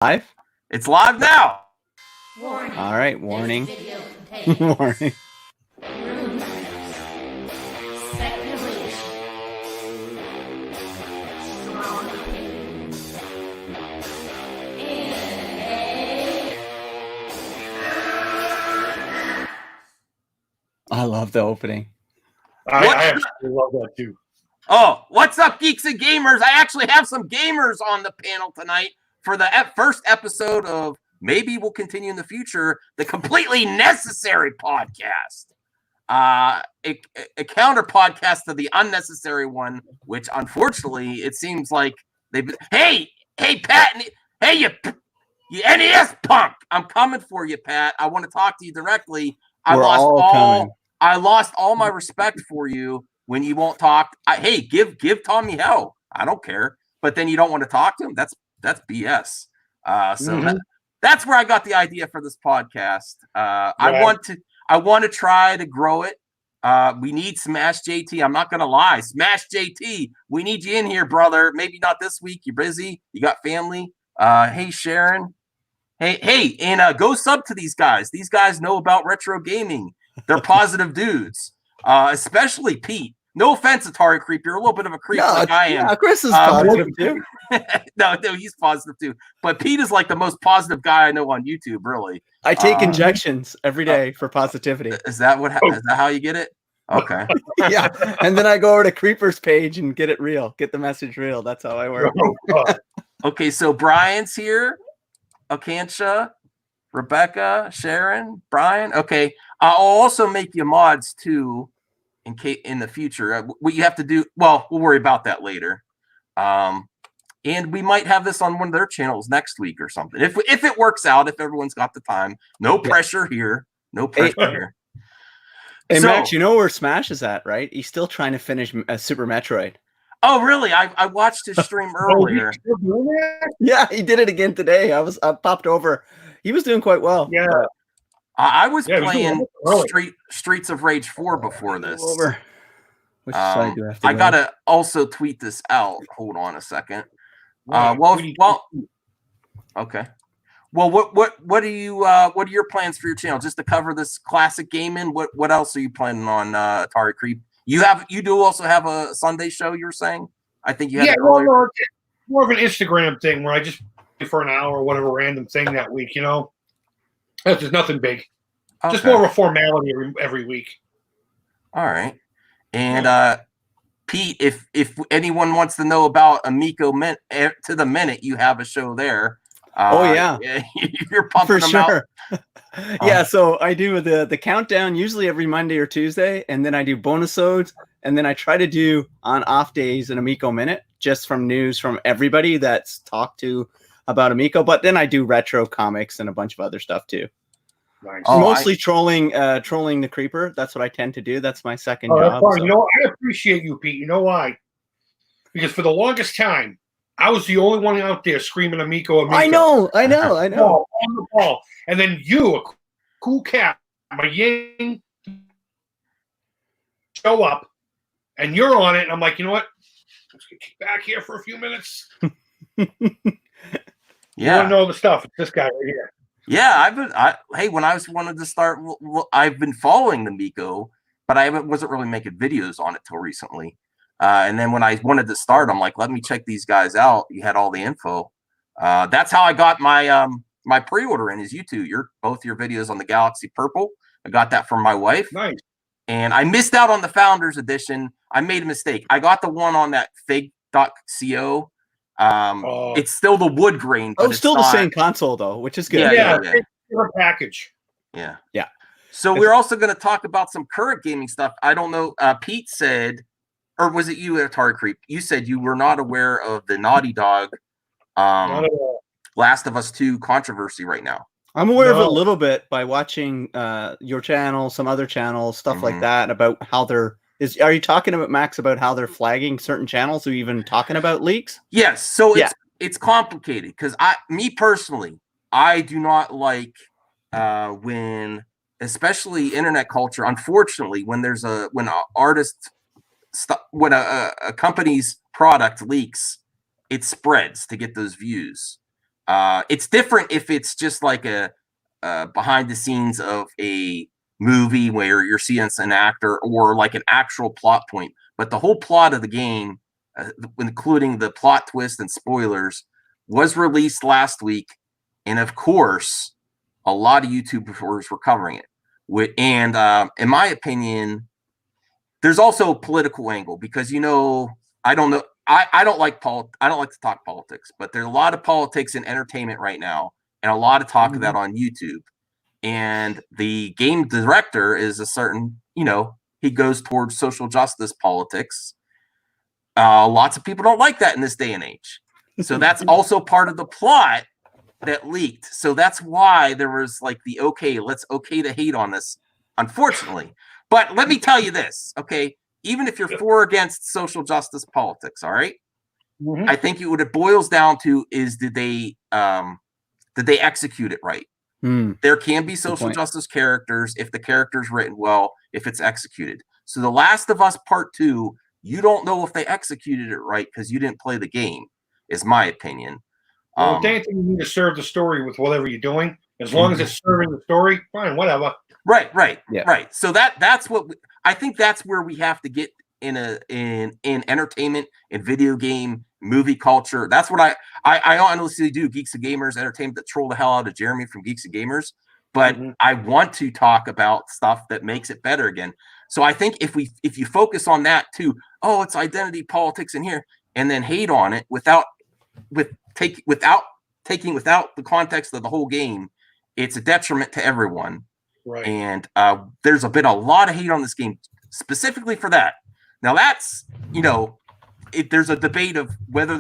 Live? It's live now. Warning. All right, warning. This video contains Warning. rude speculation, strong opinions, and I love the opening. I actually love that too. Oh, what's up, geeks and gamers? I actually have some gamers on the panel tonight for the first episode of maybe we'll continue in the future, the Completely Necessary podcast. A counter podcast to the unnecessary one, which unfortunately it seems like they've. Hey, Pat, hey you NES punk! I'm coming for you, Pat. I want to talk to you directly. I lost all my respect for you when you won't talk. Hey, give Tommy hell. I don't care, but then you don't want to talk to him. That's BS. That's where I got the idea for this podcast. I want to try to grow it. We need Smash JT. I'm not gonna lie, Smash JT. We need you in here, brother. Maybe not this week. You're busy. You got family. Hey, Sharon. Hey, and go sub to these guys. These guys know about retro gaming. They're positive dudes. Especially Pete. No offense, Atari Creep. You're a little bit of a creep like I am. Yeah, Chris is positive too. No, he's positive too. But Pete is like the most positive guy I know on YouTube, really. I take injections every day for positivity. Is that is that how you get it? Okay. Yeah. And then I go over to Creeper's page and get it real. Get the message real. That's how I work. Okay, so Brian's here. Akansha, Rebecca, Sharon, Brian. Okay. I'll also make you mods too in the future. What you have to do, well, we'll worry about that later. And we might have this on one of their channels next week or something. If it works out, if everyone's got the time. No pressure here. No pressure here. Hey, Max, you know where Smash is at, right? He's still trying to finish Super Metroid. Oh, really? I watched his stream earlier. Yeah, he did it again today. I popped over. He was doing quite well. Yeah. I was playing Streets of Rage 4 before this. Which side do I have to I go? gotta also tweet this out. Hold on a second. Okay. Well, what are your plans for your channel? Just to cover this classic gaming? What else are you planning on, Atari Creep? You do also have a Sunday show, you were saying? I think you had it earlier. Well, it's more of an Instagram thing where I just play for an hour or whatever random thing that week, you know? That's just nothing big. Okay. Just more of a formality every week. All right. And Pete, if anyone wants to know about Amico to the minute, you have a show there. You're pumping them sure. Out. Yeah, so I do the countdown usually every Monday or Tuesday, and then I do bonus odes, and then I try to do on off days an Amico minute, just from news from everybody that's talked to about Amico. But then I do retro comics and a bunch of other stuff too. Nice. Mostly trolling the Creeper. That's what I tend to do. That's my second job. So. You know, I appreciate you, Pete. You know why? Because for the longest time, I was the only one out there screaming Amico. I know. On the ball. And then you, a cool cat, my yang, show up, and you're on it. And I'm like, you know what? Let's get kicked back here for a few minutes. Yeah. You want to know the stuff. It's this guy right here. Yeah, when I wanted to start, I've been following the Amico, but I wasn't really making videos on it till recently. And then when I wanted to start, I'm like, let me check these guys out. You had all the info. That's how I got my my pre-order in is YouTube. Both your videos on the Galaxy Purple. I got that from my wife. Nice. And I missed out on the Founders Edition. I made a mistake. I got the one on that fake.co. It's still the wood grain. But it's still the same console though, which is good. Yeah. It's a package. Yeah. Yeah. So we're also going to talk about some current gaming stuff. I don't know. Pete said, or was it you, Atari Creep? You said you were not aware of the Naughty Dog Last of Us 2 controversy right now. I'm aware of it a little bit by watching your channel, some other channels, stuff like that, about how they're... Are you talking about, Max, about how they're flagging certain channels? Are you even talking about leaks? Yes. So it's complicated because me personally, I do not like when, especially internet culture, unfortunately, when a company's product leaks, it spreads to get those views. It's different if it's just like a behind the scenes of a movie where you're seeing an actor or like an actual plot point. But the whole plot of the game, including the plot twist and spoilers, was released last week. And of course, a lot of YouTubers were covering it. And in my opinion, there's also a political angle because, I don't know. I don't like I don't like to talk politics, but there's a lot of politics in entertainment right now and a lot of talk of that on YouTube. And the game director is a certain, he goes towards social justice politics. Lots of people don't like that in this day and age. So that's also part of the plot that leaked. So that's why there was like let's to hate on this, unfortunately. But let me tell you this, okay? Even if you're for or against social justice politics, all right? Mm-hmm. I think what it boils down to is did they execute it right? There can be social justice characters if the character's written well, if it's executed. So The Last of Us Part 2, you don't know if they executed it right because you didn't play the game, is my opinion. Well, anything you need to serve the story with whatever you're doing, as long as it's serving the story, fine, whatever. Right. So that's what I think that's where we have to get in entertainment and video game movie culture. That's what I honestly do. Geeks and Gamers Entertainment that troll the hell out of Jeremy from Geeks and Gamers, but I want to talk about stuff that makes it better again. So I think if you focus on that too, it's identity politics in here, and then hate on it without the context of the whole game, it's a detriment to everyone. Right. And there's been a lot of hate on this game specifically for that. Now that's, there's a debate of whether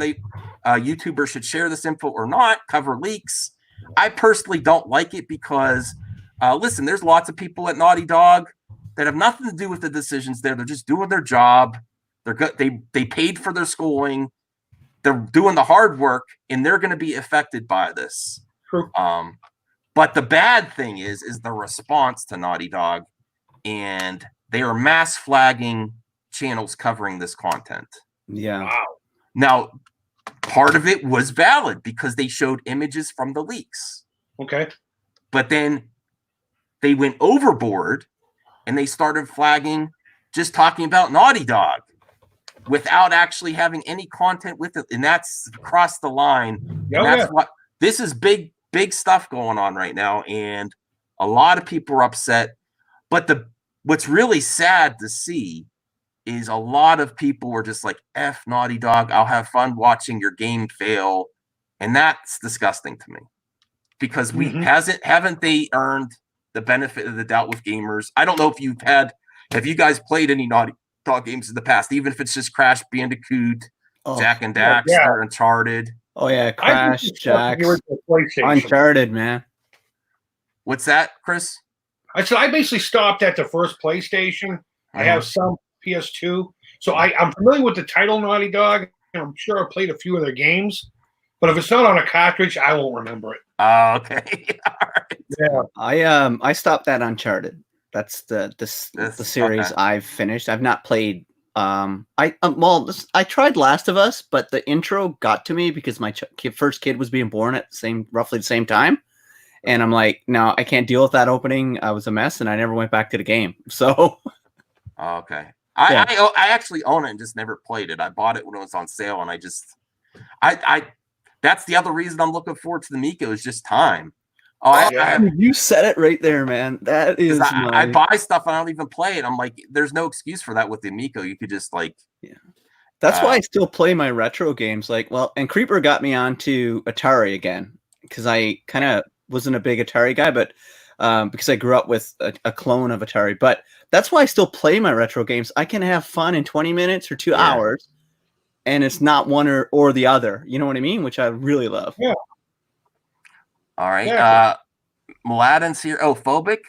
YouTubers should share this info or not, cover leaks. I personally don't like it because, listen, there's lots of people at Naughty Dog that have nothing to do with the decisions there. They're just doing their job. They paid for their schooling. They're doing the hard work, and they're going to be affected by this. True. But the bad thing is the response to Naughty Dog, and they are mass flagging channels covering this content. Yeah. Wow. Now, part of it was valid because they showed images from the leaks. Okay. But then they went overboard and they started flagging, just talking about Naughty Dog without actually having any content with it. And that's across the line. What this is big stuff going on right now. And a lot of people are upset. But what's really sad to see is a lot of people were just like, F Naughty Dog, I'll have fun watching your game fail. And that's disgusting to me. Because haven't they earned the benefit of the doubt with gamers? I don't know if have you guys played any Naughty Dog games in the past, even if it's just Crash Bandicoot, Jack and Daxter, Uncharted. Oh yeah, Crash, Jack, Uncharted, man. What's that, Chris? I said I basically stopped at the first PlayStation. I have some PS2, so I'm familiar with the title Naughty Dog, and I'm sure I played a few of their games. But if it's not on a cartridge, I won't remember it. Oh, okay. All right. Yeah. I stopped at Uncharted. That's the series I've finished. I've not played. I tried Last of Us, but the intro got to me because my first kid was being born at roughly the same time, and I'm like, no, I can't deal with that opening. I was a mess, and I never went back to the game. So, okay, I actually own it and just never played it. I bought it when it was on sale, and I that's the other reason I'm looking forward to the Amico is just time. You said it right there, man. That is I buy stuff and I don't even play it. I'm like, there's no excuse for that with the Amico. You could just That's why I still play my retro games. And Creeper got me onto Atari again because I kind of wasn't a big Atari guy, but because I grew up with a clone of Atari. But that's why I still play my retro games. I can have fun in 20 minutes or 2 hours, and it's not one or the other. You know what I mean? Which I really love. Yeah. All right. Mladen's here. Oh, Phobic.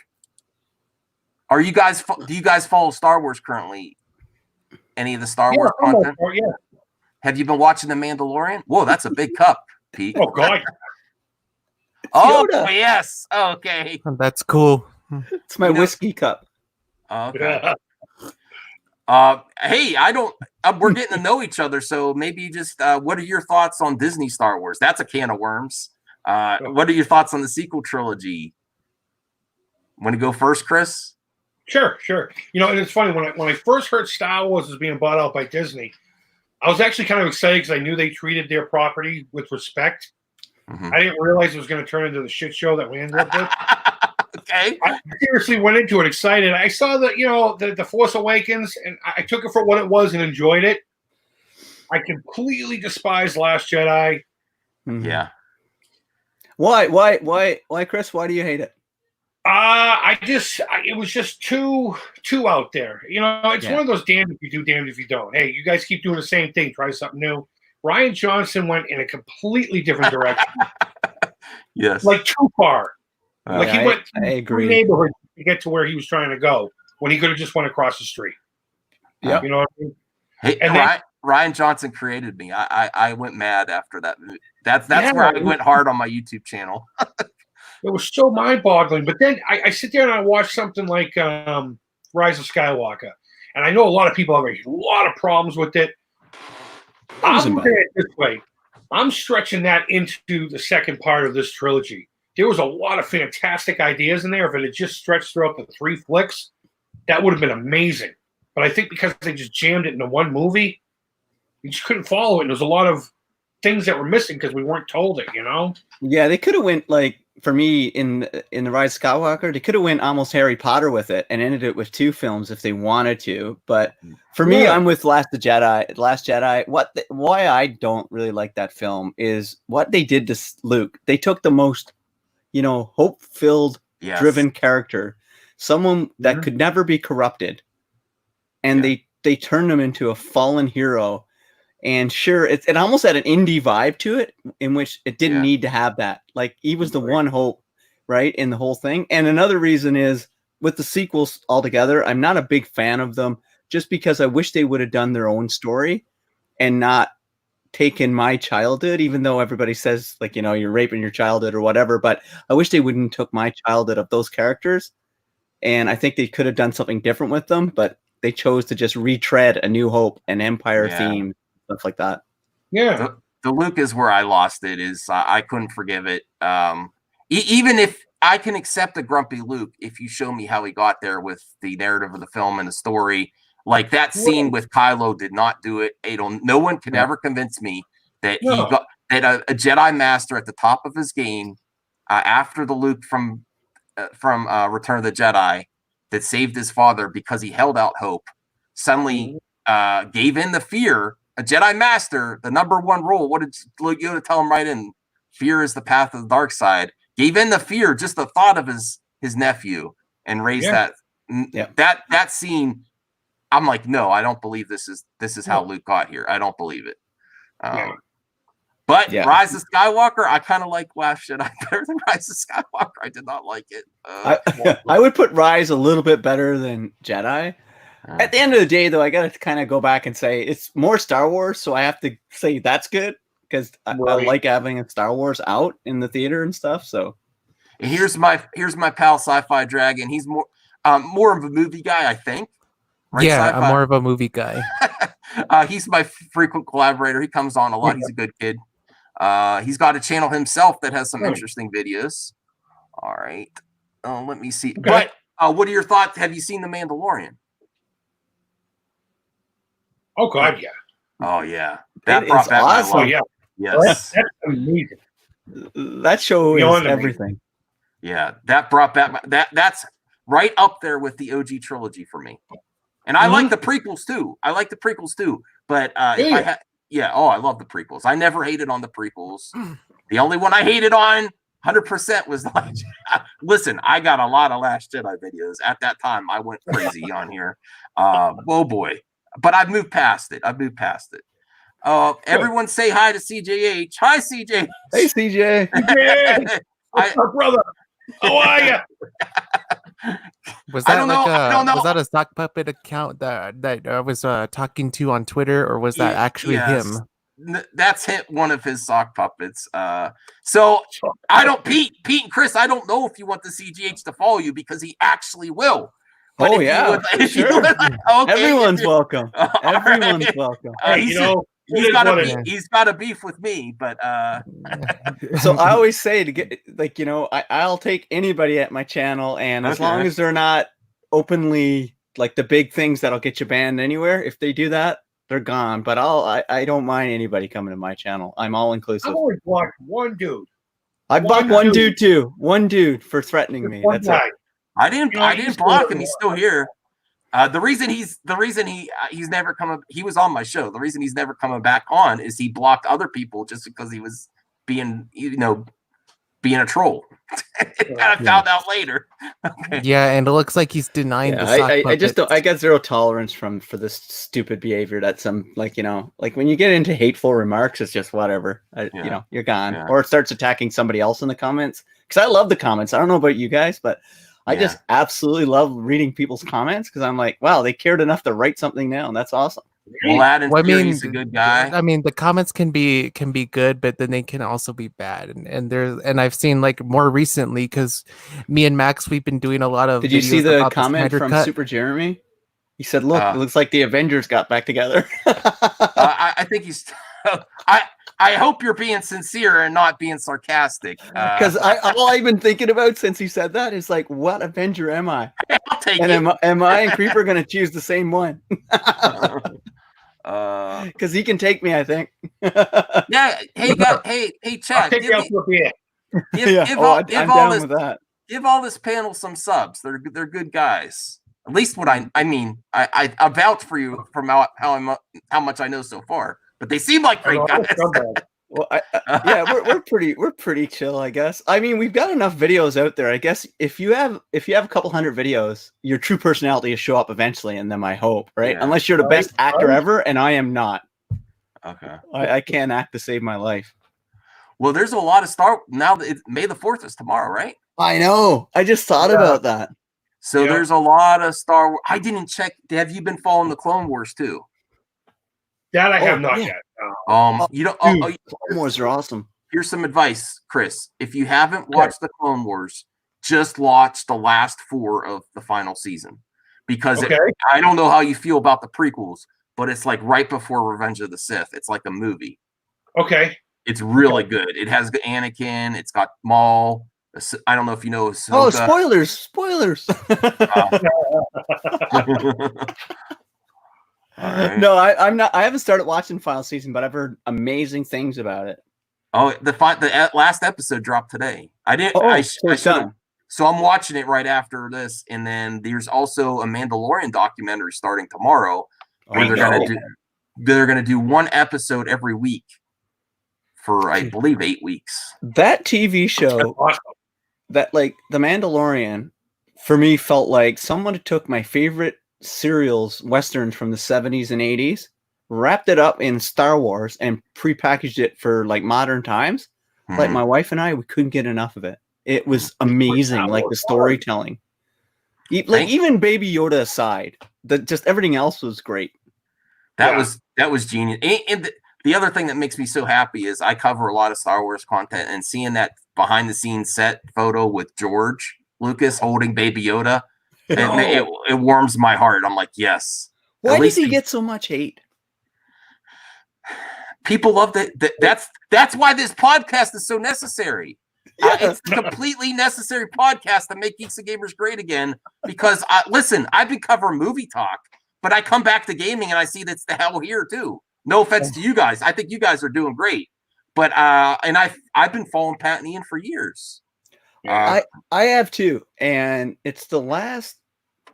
Are you guys? Do you guys follow Star Wars currently? Any of the Star Wars content? Yeah. Have you been watching The Mandalorian? Whoa, that's a big cup, Pete. Oh God. Oh yes. Okay. That's cool. It's my whiskey cup. Okay. Hey, we're getting to know each other, so maybe just what are your thoughts on Disney Star Wars? That's a can of worms. What are your thoughts on the sequel trilogy? Want to go first, Chris? Sure. And it's funny when I first heard Star Wars was being bought out by Disney, I was actually kind of excited because I knew they treated their property with respect. Mm-hmm. I didn't realize it was going to turn into the shit show that we ended up with. Okay. I seriously went into it excited. I saw the Force Awakens, and I took it for what it was and enjoyed it. I completely despise Last Jedi. Mhm. Yeah. Why, Chris? Why do you hate it? It was just too out there. It's one of those damned if you do, damned if you don't. Hey, you guys keep doing the same thing. Try something new. Rian Johnson went in a completely different direction. Yes. Like too far. Like he went I through agree. neighborhood to get to where he was trying to go when he could have just went across the street. Yep. You know what I mean? Hey, And Rian Johnson created me. I went mad after that movie. That's where I went hard on my YouTube channel. It was so mind-boggling. But then I sit there and I watch something like Rise of Skywalker. And I know a lot of people have a lot of problems with it. I'm looking at it this way. I'm stretching that into the second part of this trilogy. There was a lot of fantastic ideas in there. If it had just stretched throughout the 3 flicks, that would have been amazing. But I think because they just jammed it into one movie, you just couldn't follow it. And there's a lot of things that were missing because we weren't told it, Yeah, they could have went for me in the Rise of Skywalker, they could have went almost Harry Potter with it and ended it with 2 films if they wanted to. But for me, I'm with Last Jedi. Why I don't really like that film is what they did to Luke. They took the most, hope-filled, driven character, someone that could never be corrupted, and they turned him into a fallen hero. And sure, it almost had an indie vibe to it, in which it didn't need to have that. Like, he was the one hope, right, in the whole thing. And another reason is, with the sequels altogether, I'm not a big fan of them, just because I wish they would have done their own story and not taken my childhood, even though everybody says, you're raping your childhood or whatever. But I wish they wouldn't took my childhood of those characters. And I think they could have done something different with them, but they chose to just retread A New Hope and Empire theme. Stuff like that. Yeah. The Luke is where I lost it. I couldn't forgive it. Even if I can accept a grumpy Luke, if you show me how he got there with the narrative of the film and the story, like that scene with Kylo did not do it. No one could ever convince me that he got that a Jedi Master at the top of his game after the Luke from Return of the Jedi that saved his father because he held out hope suddenly gave in the fear. A Jedi Master, the number 1 rule, what did Luke Yoda tell him right in? Fear is the path of the dark side. Gave in the fear, just the thought of his nephew, and raised that. That scene, I'm like, no, I don't believe this is how Luke got here. I don't believe it. But Rise of Skywalker, I kind of like Last Jedi better than Rise of Skywalker. I did not like it. I would put Rise a little bit better than Jedi. At the end of the day, though, I got to kind of go back and say it's more Star Wars, so I have to say that's good because I like having a Star Wars out in the theater and stuff. So here's my pal Sci-Fi Dragon. He's more of a movie guy, I think. Right, yeah, Sci-Fi? I'm more of a movie guy. He's my frequent collaborator. He comes on a lot. He's a good kid. He's got a channel himself that has some interesting videos. All right. Let me see. Okay. But what are your thoughts? Have you seen The Mandalorian? Oh, God, yeah. Oh, yeah. That brought back awesome. My life. Yes. That's amazing. That show is everything. Yeah. That brought back that's right up there with the OG trilogy for me. And I like the prequels too. But I love the prequels. I never hated on the prequels. The only one I hated on 100% was listen, I got a lot of Last Jedi videos. At that time, I went crazy on here. Oh boy. But I've moved past it. Everyone say hi to CJH. Hi, CJ. Hey, CJ. What's up, brother? How are you? Was that a sock puppet account that I was talking to on Twitter, or was that actually him? That's one of his sock puppets. So I don't, Pete and Chris, I don't know if you want the CGH to follow you because he actually will. But Everyone's welcome. Everyone's welcome. Hey, he's got a beef with me, but So I always say to get like, I'll take anybody at my channel, and as long as they're not openly like the big things that'll get you banned anywhere, if they do that, they're gone. But I don't mind anybody coming to my channel. I'm all inclusive. I've only blocked one dude. I blocked one dude too. One dude for threatening me. That's it. I didn't block him. He's still here. The reason he's never coming. He was on my show. The reason he's never coming back on is he blocked other people just because he was being a troll. I found out later. Okay. Yeah, and it looks like he's denying the I just don't. I got zero tolerance for this stupid behavior. That's some like when you get into hateful remarks, it's just whatever. You're gone, or it starts attacking somebody else in the comments. Because I love the comments. I don't know about you guys, but I just absolutely love reading people's comments because I'm like, wow, they cared enough to write something down. That's awesome. He's a good guy. I mean, the comments can be good, but then they can also be bad. And I've seen like more recently because me and Max, we've been doing a lot of. Did you see the comment from Super Jeremy? He said, "Look, it looks like the Avengers got back together." I think he's. I hope you're being sincere and not being sarcastic. Because all I've been thinking about since he said that is like, what Avenger am I? I'll take and it. Am I and Creeper going to choose the same one? Because he can take me, I think. Yeah. Hey, Chad. Give all this panel some subs. They're good guys. At least what I mean. I vouch for you from how much I know so far. But they seem like great guys. Well, we're pretty chill, I guess. I mean, we've got enough videos out there. I guess if you have a couple hundred videos, your true personality will show up eventually in them. I hope, right? Yeah. Unless you're the best actor ever, and I am not. Okay. I can't act to save my life. Well, there's a lot of now. May the 4th is tomorrow, right? I know. I just thought about that. So there's a lot of Star Wars. I didn't check. Have you been following the Clone Wars too? That I have not yet. You don't. Clone Wars are awesome. Here's some advice, Chris. If you haven't watched the Clone Wars, just watch the last 4 of the final season, because I don't know how you feel about the prequels, but it's like right before Revenge of the Sith. It's like a movie. Okay. It's really good. It has Anakin. It's got Maul. I don't know if you know. Ahsoka. Oh, spoilers! Right. No, I'm not. I haven't started watching final season, but I've heard amazing things about it. Oh, the last episode dropped today. I didn't. So I'm watching it right after this, and then there's also a Mandalorian documentary starting tomorrow. Where they're gonna do one episode every week for I believe 8 weeks. That TV show, that like the Mandalorian, for me felt like someone took my favorite serials, westerns from the 70s and 80s, wrapped it up in Star Wars and prepackaged it for like modern times. Mm-hmm. Like my wife and we couldn't get enough of it. It was amazing, like the storytelling. Even Baby Yoda aside, just everything else was great. That was genius. And the other thing that makes me so happy is I cover a lot of Star Wars content, and seeing that behind the scenes set photo with George Lucas holding Baby Yoda. It warms my heart. I'm like, yes. Why does he get so much hate? People love that. That's why this podcast is so necessary. Yeah. It's a completely necessary podcast to make Geeks and Gamers great again. Because listen, I've been covering movie talk, but I come back to gaming and I see that's the hell here too. No offense to you guys. I think you guys are doing great. But and I've been following Pat and Ian for years. I have too, and it's the last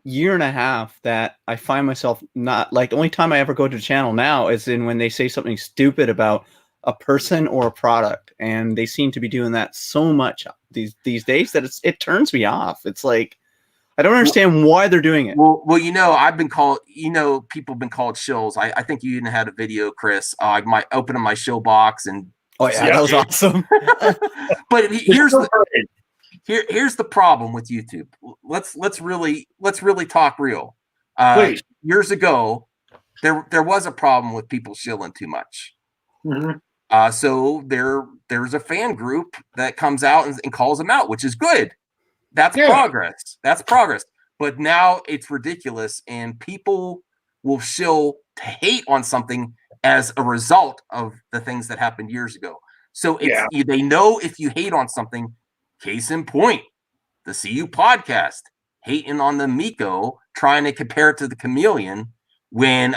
year and a half that I find myself not like. The only time I ever go to the channel now is when they say something stupid about a person or a product, and they seem to be doing that so much these days that it turns me off. It's like I don't understand why they're doing it. Well, I've been called. People have been called shills. I think you even had a video, Chris. I might open my shill box and. Oh yeah, that was awesome. But here's the problem with YouTube. Let's really talk real. Years ago, there was a problem with people shilling too much. Mm-hmm. So there's a fan group that comes out and calls them out, which is good. That's progress. That's progress. But now it's ridiculous, and people will shill to hate on something as a result of the things that happened years ago. So they know if you hate on something. Case in point, the CU podcast hating on the Amico, trying to compare it to the Chameleon, when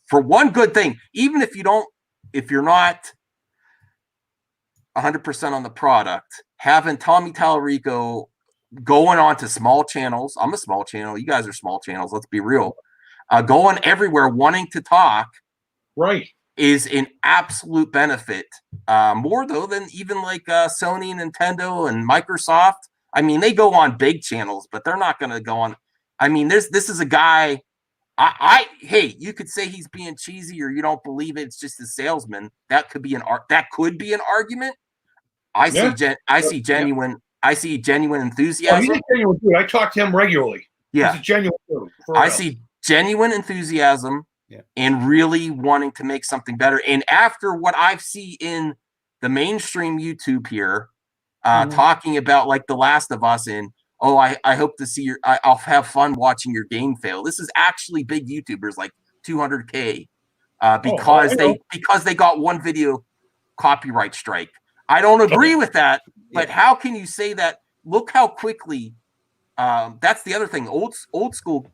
for one good thing, even if you're not 100% on the product, having Tommy Tallarico going on to small channels. I'm a small channel. You guys are small channels. Let's be real. Going everywhere, wanting to talk, right, is an absolute benefit. More though than even like Sony, Nintendo, and Microsoft. I mean, they go on big channels, but they're not going to go on. I mean, this is a guy. Hey, you could say he's being cheesy, or you don't believe it. It's just a salesman. That could be an argument. I see genuine enthusiasm. Oh, he's a genuine dude. I talk to him regularly. Yeah, he's a genuine dude. I see genuine enthusiasm and really wanting to make something better. And after what I've seen in the mainstream YouTube here, talking about like The Last of Us and I hope to see I'll have fun watching your game fail. This is actually big YouTubers like 200K because they got one video copyright strike. I don't agree with that, but how can you say that? Look how quickly. That's the other thing. Old school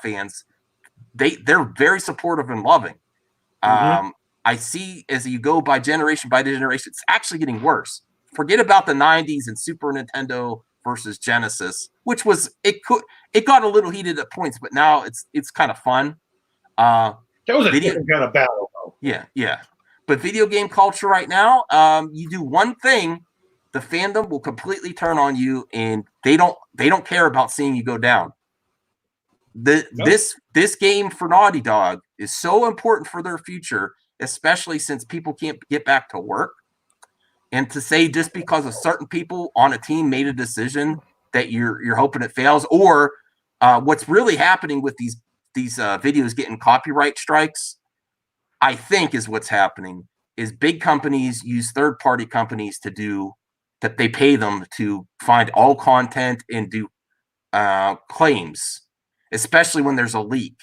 fans, they're very supportive and loving. I see as you go by generation, it's actually getting worse. Forget about the 90s and Super Nintendo versus Genesis, which was it got a little heated at points, but now it's kind of fun. That was a different kind of battle, though. Yeah. But video game culture right now, you do one thing, the fandom will completely turn on you, and they don't care about seeing you go down. This game for Naughty Dog is so important for their future, especially since people can't get back to work. And to say just because of certain people on a team made a decision that you're hoping it fails, or what's really happening with these videos getting copyright strikes, I think is what's happening is big companies use third-party companies to do that. They pay them to find all content and do claims, especially when there's a leak.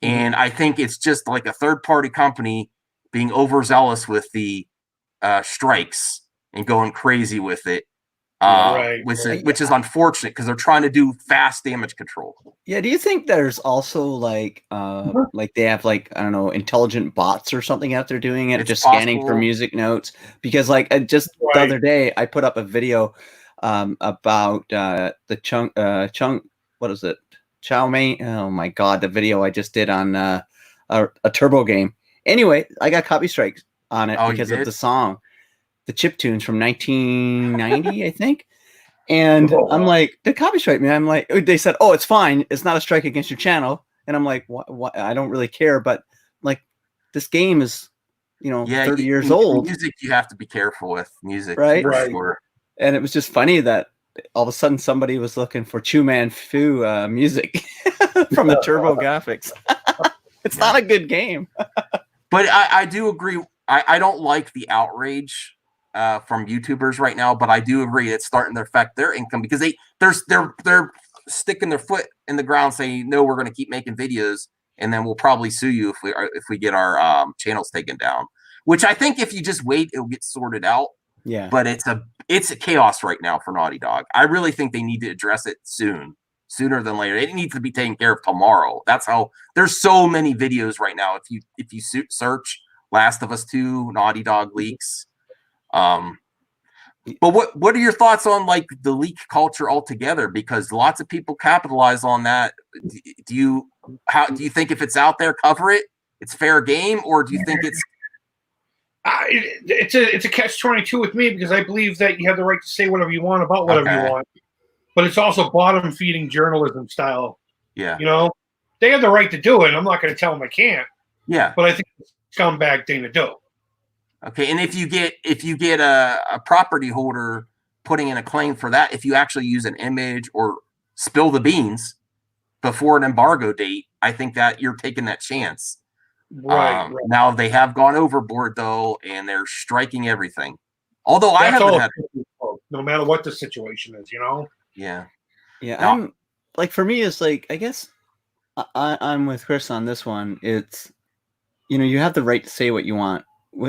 And I think it's just like a third-party company being overzealous with the strikes and going crazy with it. Which is unfortunate because they're trying to do fast damage control. Yeah, do you think there's also like they have like, I don't know, intelligent bots or something out there doing it, just scanning for music notes? Because like the other day I put up a video about the Chung what is it? Chow Mein. Oh my god, the video I just did on a Turbo game. Anyway, I got copy strikes on it because of the song. The chip tunes from 1990, I think. And I'm like, the copy strike me. I'm like, they said, oh, it's fine. It's not a strike against your channel. And I'm like, what? I don't really care. But like, this game is, 30 years old. Music, you have to be careful with music. Right. For sure. And it was just funny that all of a sudden somebody was looking for Chu Man Fu music from the Turbo graphics. It's not a good game. But I do agree. I don't like the outrage from YouTubers right now, but I do agree it's starting to affect their income because they're sticking their foot in the ground saying, no, we're going to keep making videos, and then we'll probably sue you if we get our channels taken down. Which I think if you just wait, it'll get sorted out. Yeah. But it's a chaos right now for Naughty Dog. I really think they need to address it sooner than later. It needs to be taken care of tomorrow. That's how there's so many videos right now. If you search Last of Us 2 Naughty Dog leaks. But what are your thoughts on like the leak culture altogether? Because lots of people capitalize on that. Do you think if it's out there, cover it? It's fair game, or do you think it's it's a catch-22 with me because I believe that you have the right to say whatever you want about whatever you want, but it's also bottom-feeding journalism style. Yeah, they have the right to do it. And I'm not going to tell them I can't. Yeah, but I think it's a scumbag thing to do. Okay, and if you get a property holder putting in a claim for that, if you actually use an image or spill the beans before an embargo date, I think that you're taking that chance. Right. Now they have gone overboard though, and they're striking everything. Although I haven't had, no matter what the situation is, Yeah. Now, I'm like, for me, it's like, I guess I'm with Chris on this one. It's you have the right to say what you want.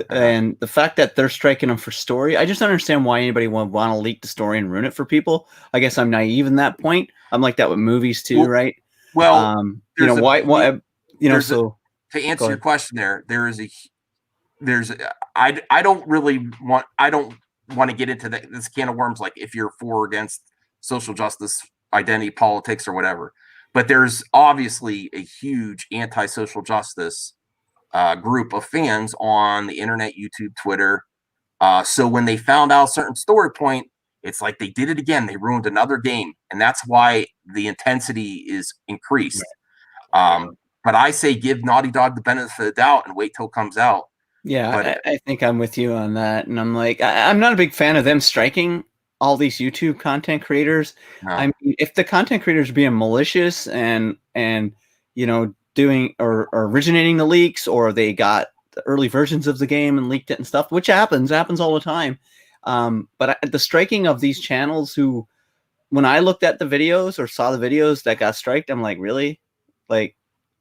And the fact that they're striking them for story, I just don't understand why anybody would want to leak the story and ruin it for people. I guess I'm naive in that point. I'm like that with movies too, right? Well, why to answer your question I don't want to get into this can of worms, like if you're for or against social justice, identity politics, or whatever. But there's obviously a huge anti-social justice group of fans on the internet, YouTube, Twitter. So when they found out a certain story point, it's like they did it again. They ruined another game, and that's why the intensity is increased. But I say give Naughty Dog the benefit of the doubt and wait till it comes out. Yeah, but I think I'm with you on that. And I'm like, I'm not a big fan of them striking all these YouTube content creators. No. I mean, if the content creators are being malicious and doing or originating the leaks, or they got the early versions of the game and leaked it and stuff, which happens all the time. But the striking of these channels who, when I looked at the videos or saw the videos that got striked, I'm like, really? Like,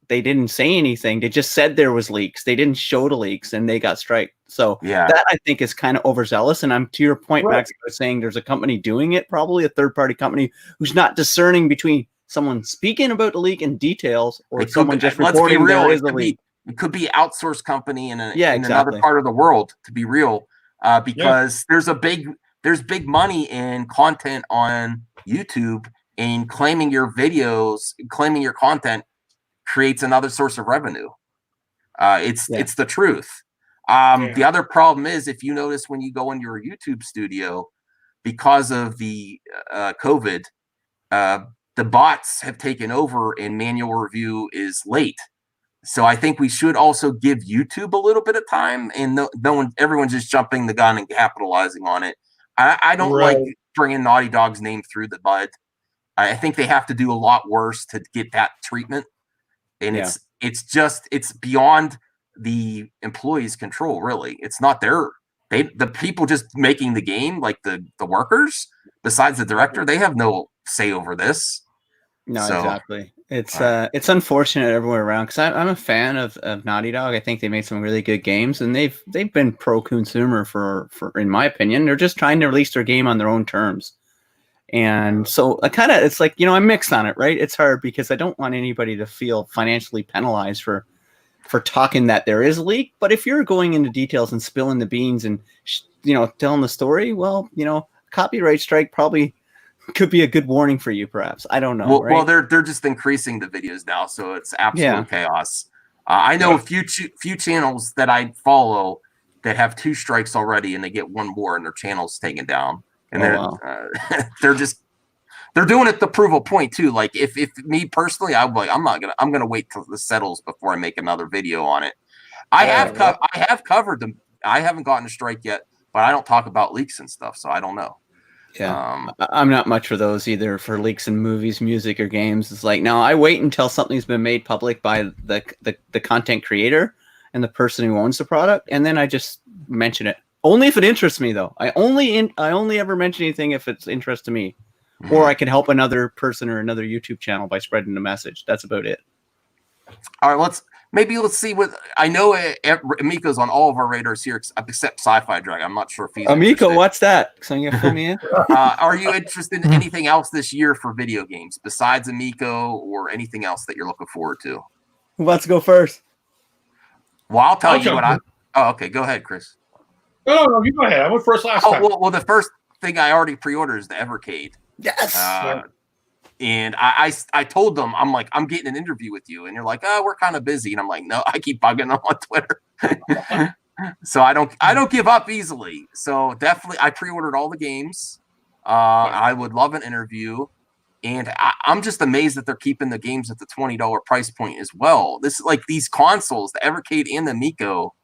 they didn't say anything. They just said there was leaks. They didn't show the leaks and they got striked. So that I think is kind of overzealous. And I'm to your point, Max, I was saying there's a company doing it, probably a third-party company who's not discerning between someone speaking about the leak in details or someone just reporting there is a leak. It could be outsourced company in another part of the world, to be real, because there's big money in content on YouTube, and claiming your videos, claiming your content creates another source of revenue. It's the truth. The other problem is, if you notice when you go into your YouTube studio, because of the COVID, the bots have taken over and manual review is late. So I think we should also give YouTube a little bit of time, and everyone's just jumping the gun and capitalizing on it. I don't like bringing Naughty Dog's name through the mud. I think they have to do a lot worse to get that treatment. And it's beyond the employees' control, really. It's not the people just making the game, like the workers, besides the director, they have no say over this. No, exactly. It's unfortunate everywhere around, because I'm a fan of Naughty Dog. I think they made some really good games, and they've been pro-consumer for in my opinion. They're just trying to release their game on their own terms. And so it's like, I'm mixed on it, right? It's hard because I don't want anybody to feel financially penalized for talking that there is a leak. But if you're going into details and spilling the beans and, telling the story, well, copyright strike probably could be a good warning for you, perhaps. I don't know. Well, right? They're just increasing the videos now, so it's absolute chaos. I know a few channels that I follow that have 2 strikes already, and they get 1 more, and their channel's taken down. And they're doing it to prove a point too. Like if me personally, I'm gonna wait till this settles before I make another video on it. I have covered them. I haven't gotten a strike yet, but I don't talk about leaks and stuff, so I don't know. Yeah, I'm not much for those either, for leaks in movies, music, or games. It's like, no, I wait until something's been made public by the content creator and the person who owns the product, and then I just mention it. Only if it interests me, though. I only ever mention anything if it's interest to me, or I can help another person or another YouTube channel by spreading the message. That's about it. All right, let's see what I know. Amico's on all of our radars here except Sci-Fi Dragon. I'm not sure if he's Amico. Interested. What's that? So you fill me in. Are you interested in anything else this year for video games besides Amico, or anything else that you're looking forward to? Who wants to go first? Well, I'll tell you what okay, go ahead, Chris. No, you go ahead. I went first last time. Well, the first thing I already pre-ordered is the Evercade. Yes. And I told them, I'm like, I'm getting an interview with you, and you're like, we're kind of busy, and I'm like, no, I keep bugging them on Twitter. So I don't give up easily. So definitely, I pre-ordered all the games. I would love an interview, and I'm just amazed that they're keeping the games at the $20 price point as well. This is like these consoles, the Evercade and the Amico.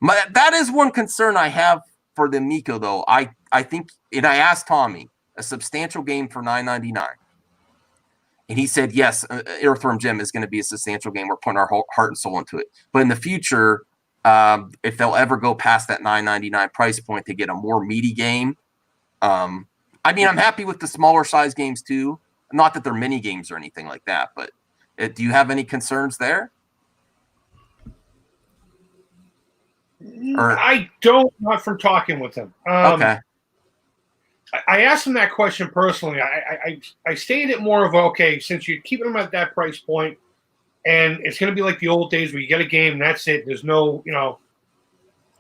That is one concern I have for the Amico, though. I think, and I asked Tommy, a substantial game for $9.99, and he said, yes, Earthworm Jim is going to be a substantial game. We're putting our heart and soul into it. But in the future, if they'll ever go past that $9.99 price point to get a more meaty game, I'm happy with the smaller size games too. Not that they're mini games or anything like that, but do you have any concerns there? Or I don't, not from talking with him. okay. I asked him that question personally. I stated it more of, okay, since you're keeping them at that price point, and it's going to be like the old days where you get a game and that's it. There's no,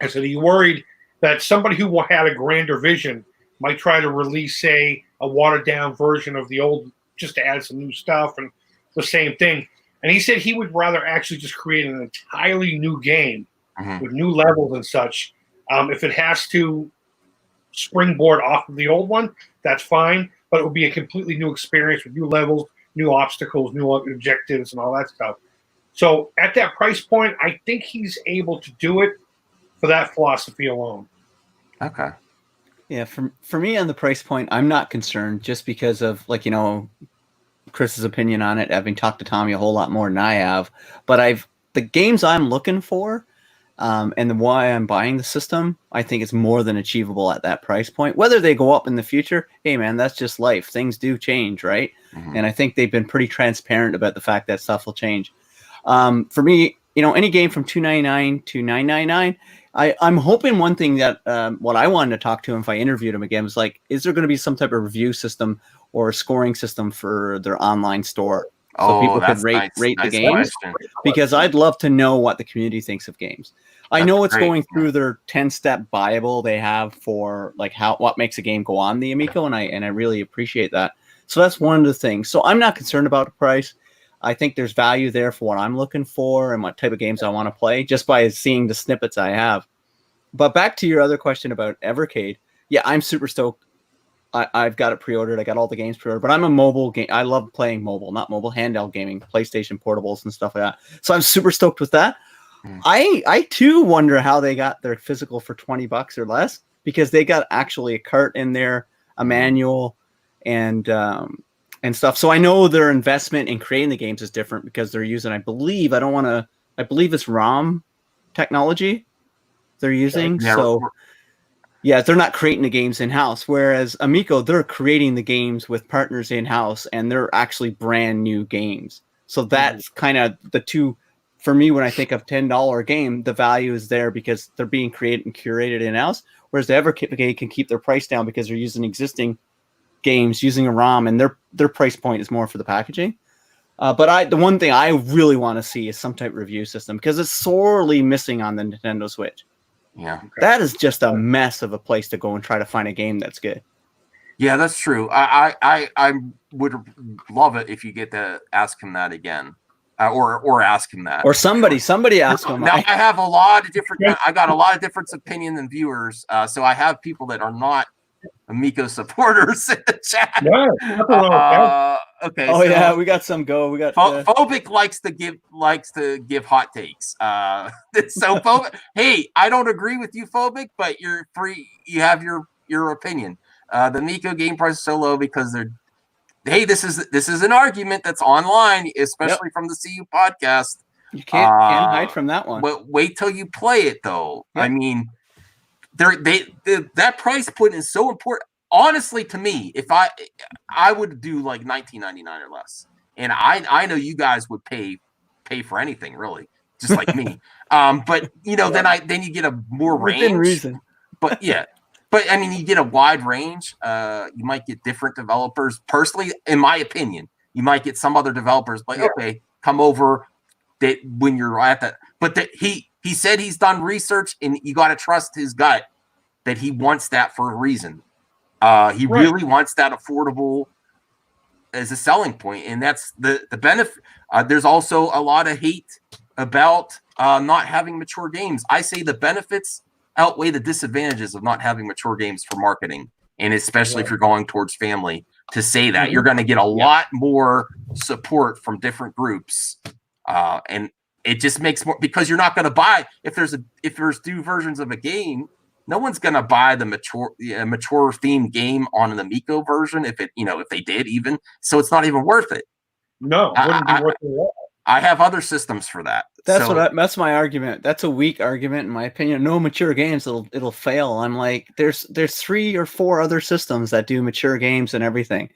I said, are you worried that somebody who had a grander vision might try to release, say, a watered-down version of the old just to add some new stuff and the same thing? And he said he would rather actually just create an entirely new game with new levels and such. If it has to springboard off of the old one, that's fine, but it would be a completely new experience with new levels, new obstacles, new objectives, and all that stuff. So at that price point, I think he's able to do it for that philosophy alone. Okay. Yeah, for me on the price point, I'm not concerned just because of Chris's opinion on it, having talked to Tommy a whole lot more than I have. But the games I'm looking for, and why I'm buying the system, I think it's more than achievable at that price point. Whether they go up in the future, hey man, that's just life. Things do change, right? And I think they've been pretty transparent about the fact that stuff will change. For me, any game from $2.99 to $9.99, I'm hoping one thing that what I wanted to talk to him if I interviewed him again was like, is there going to be some type of review system or a scoring system for their online store so people could rate the games? Because I'd love to know what the community thinks of games. I know it's going through their 10-step Bible they have for like what makes a game go on the Amico, and I really appreciate that. So that's one of the things. So I'm not concerned about the price. I think there's value there for what I'm looking for and what type of games I want to play just by seeing the snippets I have. But back to your other question about Evercade. Yeah, I'm super stoked. I've got it pre-ordered. I got all the games pre-ordered, but I'm a mobile game. I love playing mobile, not mobile, handheld gaming, PlayStation portables and stuff like that. So I'm super stoked with that. I too wonder how they got their physical for $20 or less, because they got actually a cart in there, a manual, and stuff. So I know their investment in creating the games is different because they're using, I believe it's ROM technology they're using. Yeah. So yeah, they're not creating the games in-house, whereas Amico, they're creating the games with partners in-house, and they're actually brand new games. So that's kind of the two, for me, when I think of $10 game, the value is there because they're being created and curated in-house, whereas the Evercade can keep their price down because they're using existing games, using a ROM, and their price point is more for the packaging. But the one thing I really want to see is some type of review system, because it's sorely missing on the Nintendo Switch. Yeah, that is just a mess of a place to go and try to find a game that's good. Yeah, that's true. I would love it if you get to ask him that again, or ask him that, or somebody ask him. Now I have a lot of different. I got a lot of different opinion than viewers, so I have people that are not Amico supporters in the chat. Okay. Oh, so, yeah, we got some go. We got Phobic likes to give hot takes. So Phobic, hey, I don't agree with you, Phobic, but you're free. You have your opinion. The Amico game price is so low because this is an argument that's online, especially from the CU podcast. You can't hide from that one. But wait till you play it, though. Yep. I mean, that price point is so important. Honestly, to me, if I would do like $19.99 or less, and I know you guys would pay for anything really, just like me. But then you get a more range. Within reason. But yeah, but I mean, you get a wide range. You might get different developers. Personally, in my opinion, you might get some other developers like, okay, come over. That when you're at that, but that he said he's done research, and you got to trust his gut that he wants that for a reason. He really wants that affordable as a selling point, and that's the benefit. There's also a lot of hate about not having mature games. I say the benefits outweigh the disadvantages of not having mature games for marketing, and especially if you're going towards family. To say that you're going to get a lot more support from different groups, and it just makes more, because you're not going to buy if there's two versions of a game. No one's gonna buy the mature themed game on an Amico version if they did even. So it's not even worth it. No, it wouldn't be worth it at all. I have other systems for that. That's my argument. That's a weak argument in my opinion. No mature games, it'll fail. I'm like, there's 3 or 4 other systems that do mature games and everything.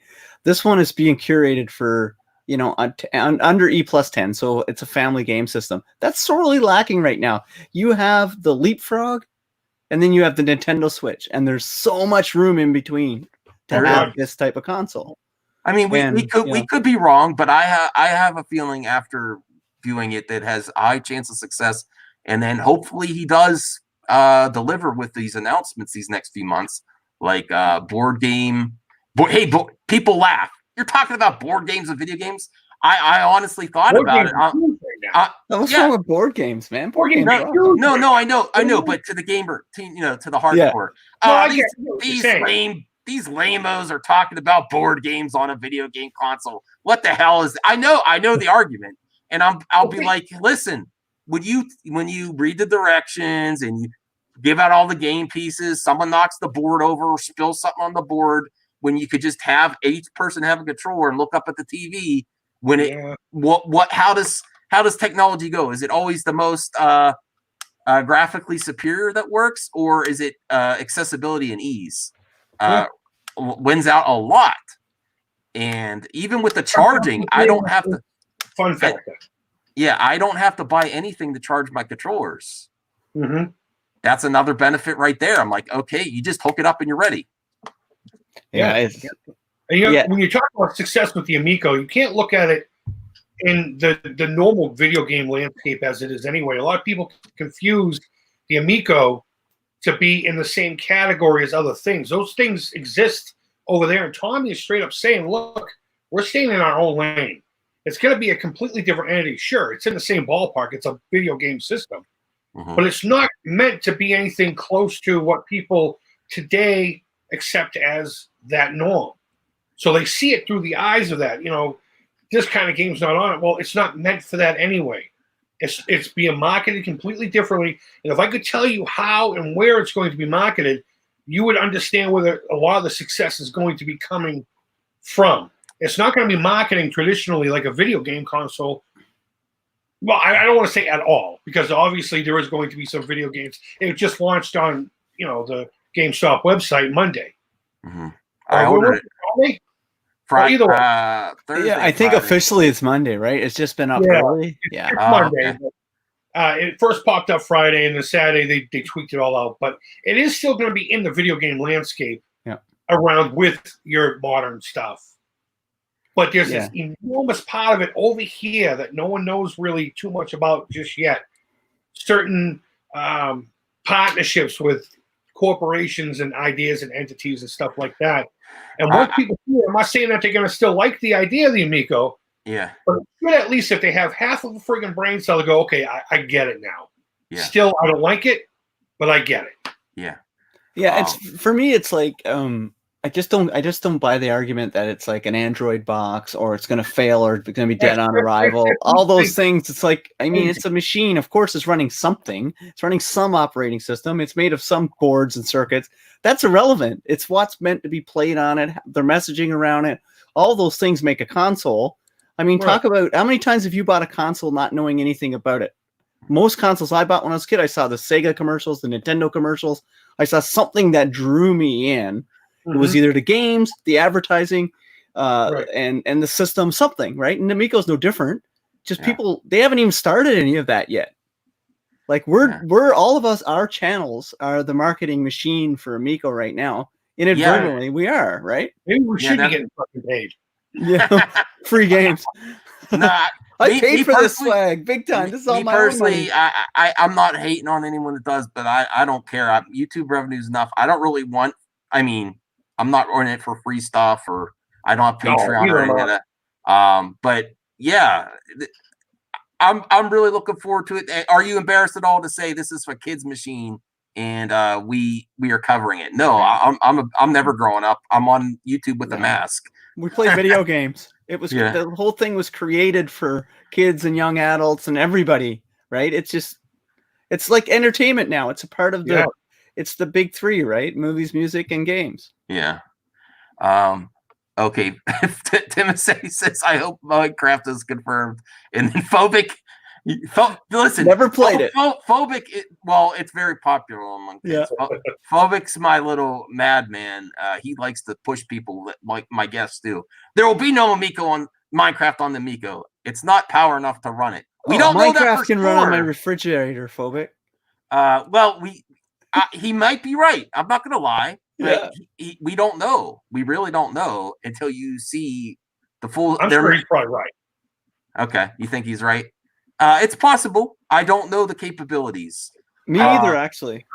This one is being curated for under E+10, so it's a family game system. That's sorely lacking right now. You have the Leapfrog, and then you have the Nintendo Switch, and there's so much room in between to have this type of console. I mean, we could be wrong, but I have a feeling after viewing it that has a high chance of success, and then hopefully he does deliver with these announcements these next few months, like board game. People laugh. You're talking about board games and video games. I honestly thought about it. What's wrong with board games, man? Board games. No, I know, but to the gamer, to the hardcore, these lamos are talking about board games on a video game console. What the hell is? I know the argument, and I'll be like, listen, when you read the directions and you give out all the game pieces, someone knocks the board over or spills something on the board, when you could just have each person have a controller and look up at the TV. How does technology go? Is it always the most graphically superior that works, or is it accessibility and ease? Wins out a lot. And even with the charging, I don't have to. Fun fact. I don't have to buy anything to charge my controllers. Mm-hmm. That's another benefit right there. I'm like, okay, you just hook it up and you're ready. When you talk about success with the Amico, you can't look at it in the normal video game landscape as it is anyway. A lot of people confuse the Amico to be in the same category as other things. Those things exist over there, and Tommy is straight up saying, look, we're staying in our own lane. It's going to be a completely different entity. Sure, it's in the same ballpark. It's a video game system. Mm-hmm. But it's not meant to be anything close to what people today accept as that norm. So they see it through the eyes of that. This kind of game's not on it. Well, it's not meant for that anyway. It's being marketed completely differently. And if I could tell you how and where it's going to be marketed, you would understand where a lot of the success is going to be coming from. It's not going to be marketing traditionally like a video game console. Well, I don't want to say at all, because obviously there is going to be some video games. It just launched on, the GameStop website Monday. Mm-hmm. I ordered it. Friday, either way. Thursday, I think Friday. Officially it's Monday, right? It's just been up early. It's Monday. Okay. It first popped up Friday, and then Saturday they tweaked it all out. But it is still going to be in the video game landscape around with your modern stuff. But there's this enormous part of it over here that no one knows really too much about just yet. Certain partnerships with corporations and ideas and entities and stuff like that. And most people here, I'm not saying that they're going to still like the idea of the Amico. Yeah. But at least if they have half of a friggin' brain cell to go, okay, I get it now. Yeah. Still, I don't like it, but I get it. Yeah. Yeah. It's for me. It's like I just don't buy the argument that it's like an Android box or it's going to fail or it's going to be dead on arrival. All those things. It's like, I mean, it's a machine. Of course, it's running something. It's running some operating system. It's made of some boards and circuits. That's irrelevant. It's what's meant to be played on it. Their messaging around it. All those things make a console. I mean, talk about how many times have you bought a console not knowing anything about it? Most consoles I bought when I was a kid, I saw the Sega commercials, the Nintendo commercials. I saw something that drew me in. It was either the games, the advertising, and the system, something, right? And Amico's no different. Just people, they haven't even started any of that yet. Like we're all of us, our channels are the marketing machine for Amico right now. Inadvertently, we are, right? Maybe we should be getting fucking paid. Yeah, free games. Nah, I paid for this swag big time. This is all my personally. own money. I'm not hating on anyone that does, but I don't care. YouTube revenue is enough. I don't really want. I mean, I'm not in it for free stuff, or I don't have Patreon or anything like that. But yeah, I'm really looking forward to it. Are you embarrassed at all to say this is for kids machine and we are covering it? No, I'm never growing up. I'm on YouTube with a mask. We play video games. It was the whole thing was created for kids and young adults and everybody, right? It's like entertainment now. It's a part of the it's the big three, right? Movies, music, and games. Yeah. Okay. Timothy says, I hope Minecraft is confirmed. And then Phobic. Listen, never played it. Phobic, it's very popular among kids. Phobic's my little madman. He likes to push people like my guests do. There will be no Amico on Minecraft on the Amico. It's not power enough to run it. We don't know that for Minecraft can run on my refrigerator, Phobic. Well, he might be right. I'm not going to lie. But we don't know. We really don't know until you see the full. I'm sure he's probably right. Okay, you think he's right? It's possible. I don't know the capabilities. Me either, actually.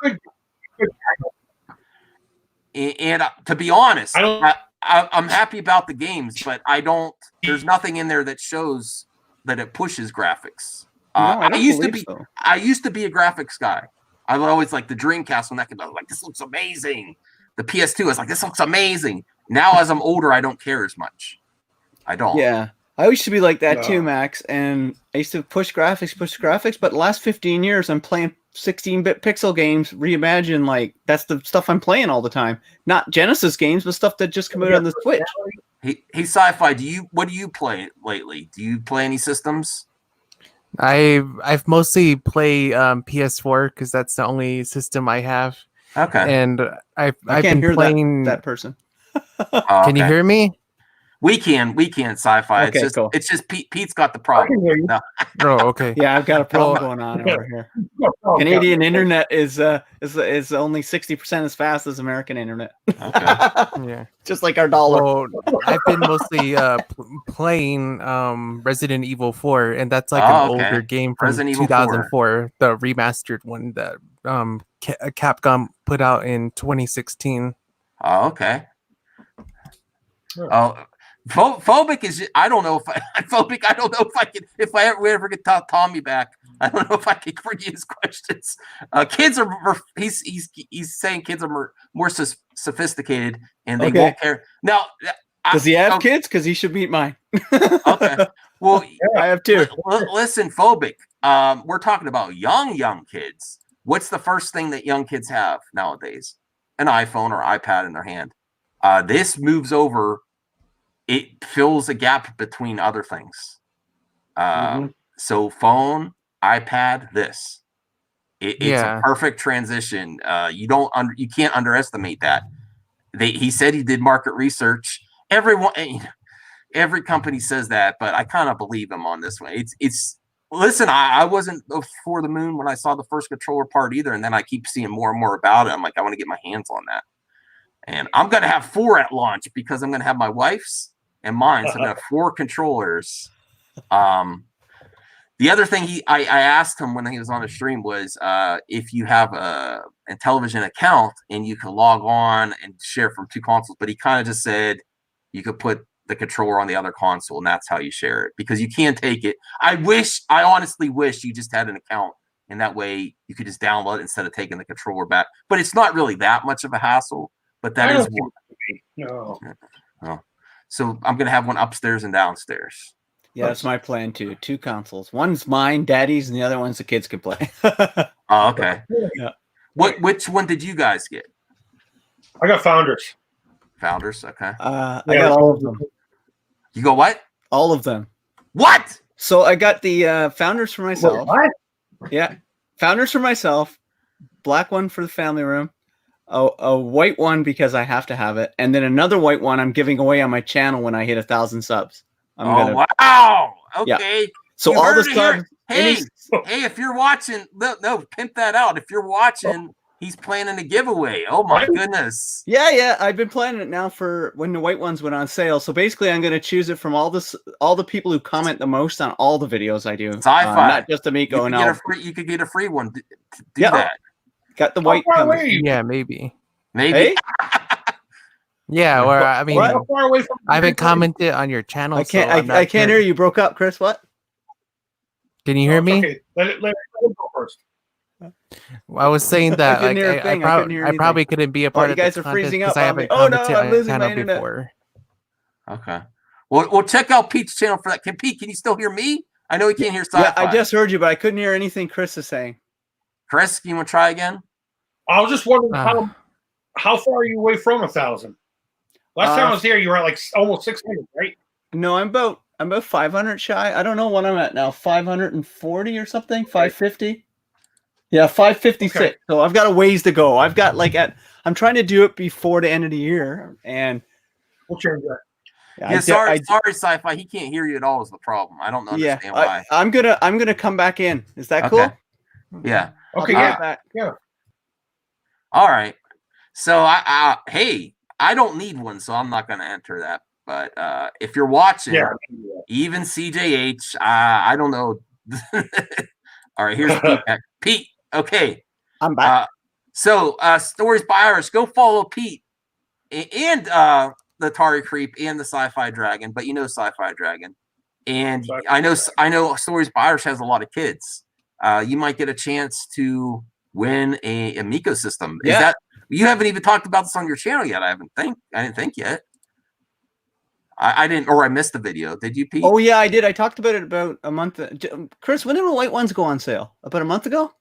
And to be honest, I'm happy about the games, but I don't. There's nothing in there that shows that it pushes graphics. I used to be. So. I used to be a graphics guy. I would always like the Dreamcast when that came out. I was like, this looks amazing. The PS2, I was like, this looks amazing. Now, as I'm older, I don't care as much. I don't. Yeah. I used to be like that too, Max. And I used to push graphics. But the last 15 years, I'm playing 16-bit pixel games, reimagined. Like, that's the stuff I'm playing all the time. Not Genesis games, but stuff that just come out on the Switch. Hey, Sci-Fi, what do you play lately? Do you play any systems? I've mostly played PS4 because that's the only system I have. Okay. And I've been hear playing that person. Can you hear me? We can Sci-Fi. Okay, It's just Pete's got the problem. No. Oh, okay. Yeah, I've got a problem going on over here. Canadian internet is only 60% as fast as American internet. Okay. Yeah. Just like our dollar. Well, I've been mostly playing Resident Evil 4, and that's like an older game from Resident Evil 2004, the remastered one that Capcom put out in 2016. Oh, okay. Oh, Phobic is. I don't know if Phobic. I don't know if I can. If I ever get Tommy back, I don't know if I can forget his questions. Kids are. He's saying kids are more sophisticated and they won't care. Now, does he have kids? Because he should meet mine. Okay. Well, I have two. Listen, Phobic. We're talking about young kids. What's the first thing that young kids have nowadays? An iPhone or iPad in their hand. This moves over. It fills a gap between other things. So phone, iPad, this. It's a perfect transition. You can't underestimate that. He said he did market research. Every company says that, but I kind of believe him on this one. Listen, I wasn't for the moon when I saw the first controller part either, and then I keep seeing more and more about it. I'm like, I want to get my hands on that. And I'm going to have 4 at launch because I'm going to have my wife's and mine. So I'm going to have 4 controllers. The other thing I asked him when he was on the stream was if you have a Intellivision account and you can log on and share from 2 consoles. But he kind of just said you could put the controller on the other console and that's how you share it because you can't take it. I honestly wish you just had an account and that way you could just download it instead of taking the controller back. But it's not really that much of a hassle. But that is one. No. Oh. So I'm gonna have one upstairs and downstairs. Yeah, that's my plan too. 2 consoles. One's mine, Daddy's, and the other one's the kids can play. Oh, okay. Yeah. Which one did you guys get? I got Founders. Founders, okay. I got all of them. You go what? All of them. What? So I got the Founders for myself. What? Yeah, Founders for myself. Black one for the family room. A white one because I have to have it, and then another white one I'm giving away on my channel when I hit 1,000 subs. Wow! Okay. Yeah. So all the subs. Hey, if you're watching, no, pimp that out. If you're watching, he's planning a giveaway. Oh my goodness. Yeah. I've been planning it now for when the white ones went on sale. So basically, I'm going to choose it from all the people who comment the most on all the videos I do. Sci-fi, not just Amico. You could get a free one. Do that. Got the white. Yeah, maybe. Hey? Yeah, or I mean, How far away from I haven't commented on your channel. I can't hear you. Broke up, Chris. What? Can you hear me? Okay, let it go first. Well, I was saying that I probably couldn't be a part of you guys the are freezing because up. I haven't I'm commented losing on my your channel internet. before. Okay. Well, check out Pete's channel for that. Pete, can you still hear me? I know he can't hear Sci-Fi. Yeah, I just heard you, but I couldn't hear anything Chris is saying. Chris, you want to try again? I was just wondering how far are you away from 1,000? Last time I was here, you were at like almost 600, right? No, I'm about 500 shy. I don't know what I'm at now. 540 or something. 550. Yeah, 556. Okay. So I've got a ways to go. I've got I'm trying to do it before the end of the year, and we'll change that. Yeah, sorry, sci-fi. He can't hear you at all. Is the problem? I don't understand why. I'm gonna come back in. Is that Okay. cool? Yeah. Okay. Back. Yeah. All right. So hey, I don't need one, so I'm not going to enter that. But if you're watching, even CJH, I don't know. All right, here's Pete. Pete, okay. I'm back. So Stories by Irish, go follow Pete and the Atari Creep and the Sci-Fi Dragon, but you know Sci-Fi Dragon. And I know Stories by Irish has a lot of kids. You might get a chance to win a Amico system. Is that you haven't even talked about this on your channel yet? I didn't think yet. I didn't, or I missed the video.Id you, Pete? Oh yeah, I did. I talked about it about a month. Chris, when did the white ones go on sale? About a month ago.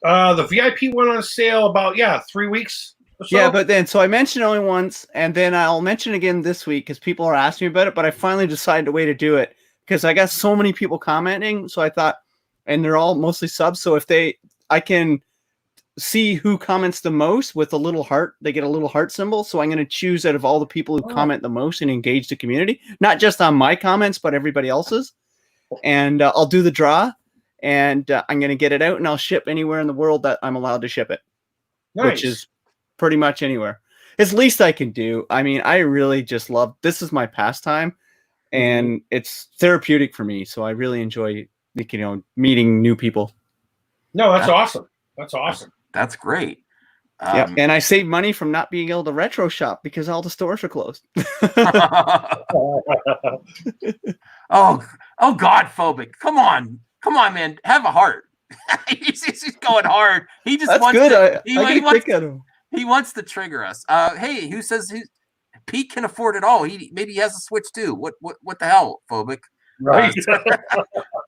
The VIP went on sale about 3 weeks. Or so. Yeah, but then so I mentioned it only once, and then I'll mention it again this week because people are asking me about it. But I finally decided a way to do it because I got so many people commenting. So I thought, and they're all mostly subs. So I can see who comments the most with a little heart. They get a little heart symbol. So I'm going to choose out of all the people who comment the most and engage the community, not just on my comments, but everybody else's. And I'll do the draw, and I'm going to get it out, and I'll ship anywhere in the world that I'm allowed to ship it, which is pretty much anywhere. It's the least I can do. I mean, I really just love, this is my pastime, and it's therapeutic for me. So I really enjoy, meeting new people. No, that's awesome. That's awesome. That's great. Yeah, and I save money from not being able to retro shop because all the stores are closed. oh, God phobic. Come on, man. Have a heart. he's going hard. He just wants to. He wants to trigger us. Hey, who says Pete can afford it all? Maybe he has a Switch too. What the hell, phobic? Right.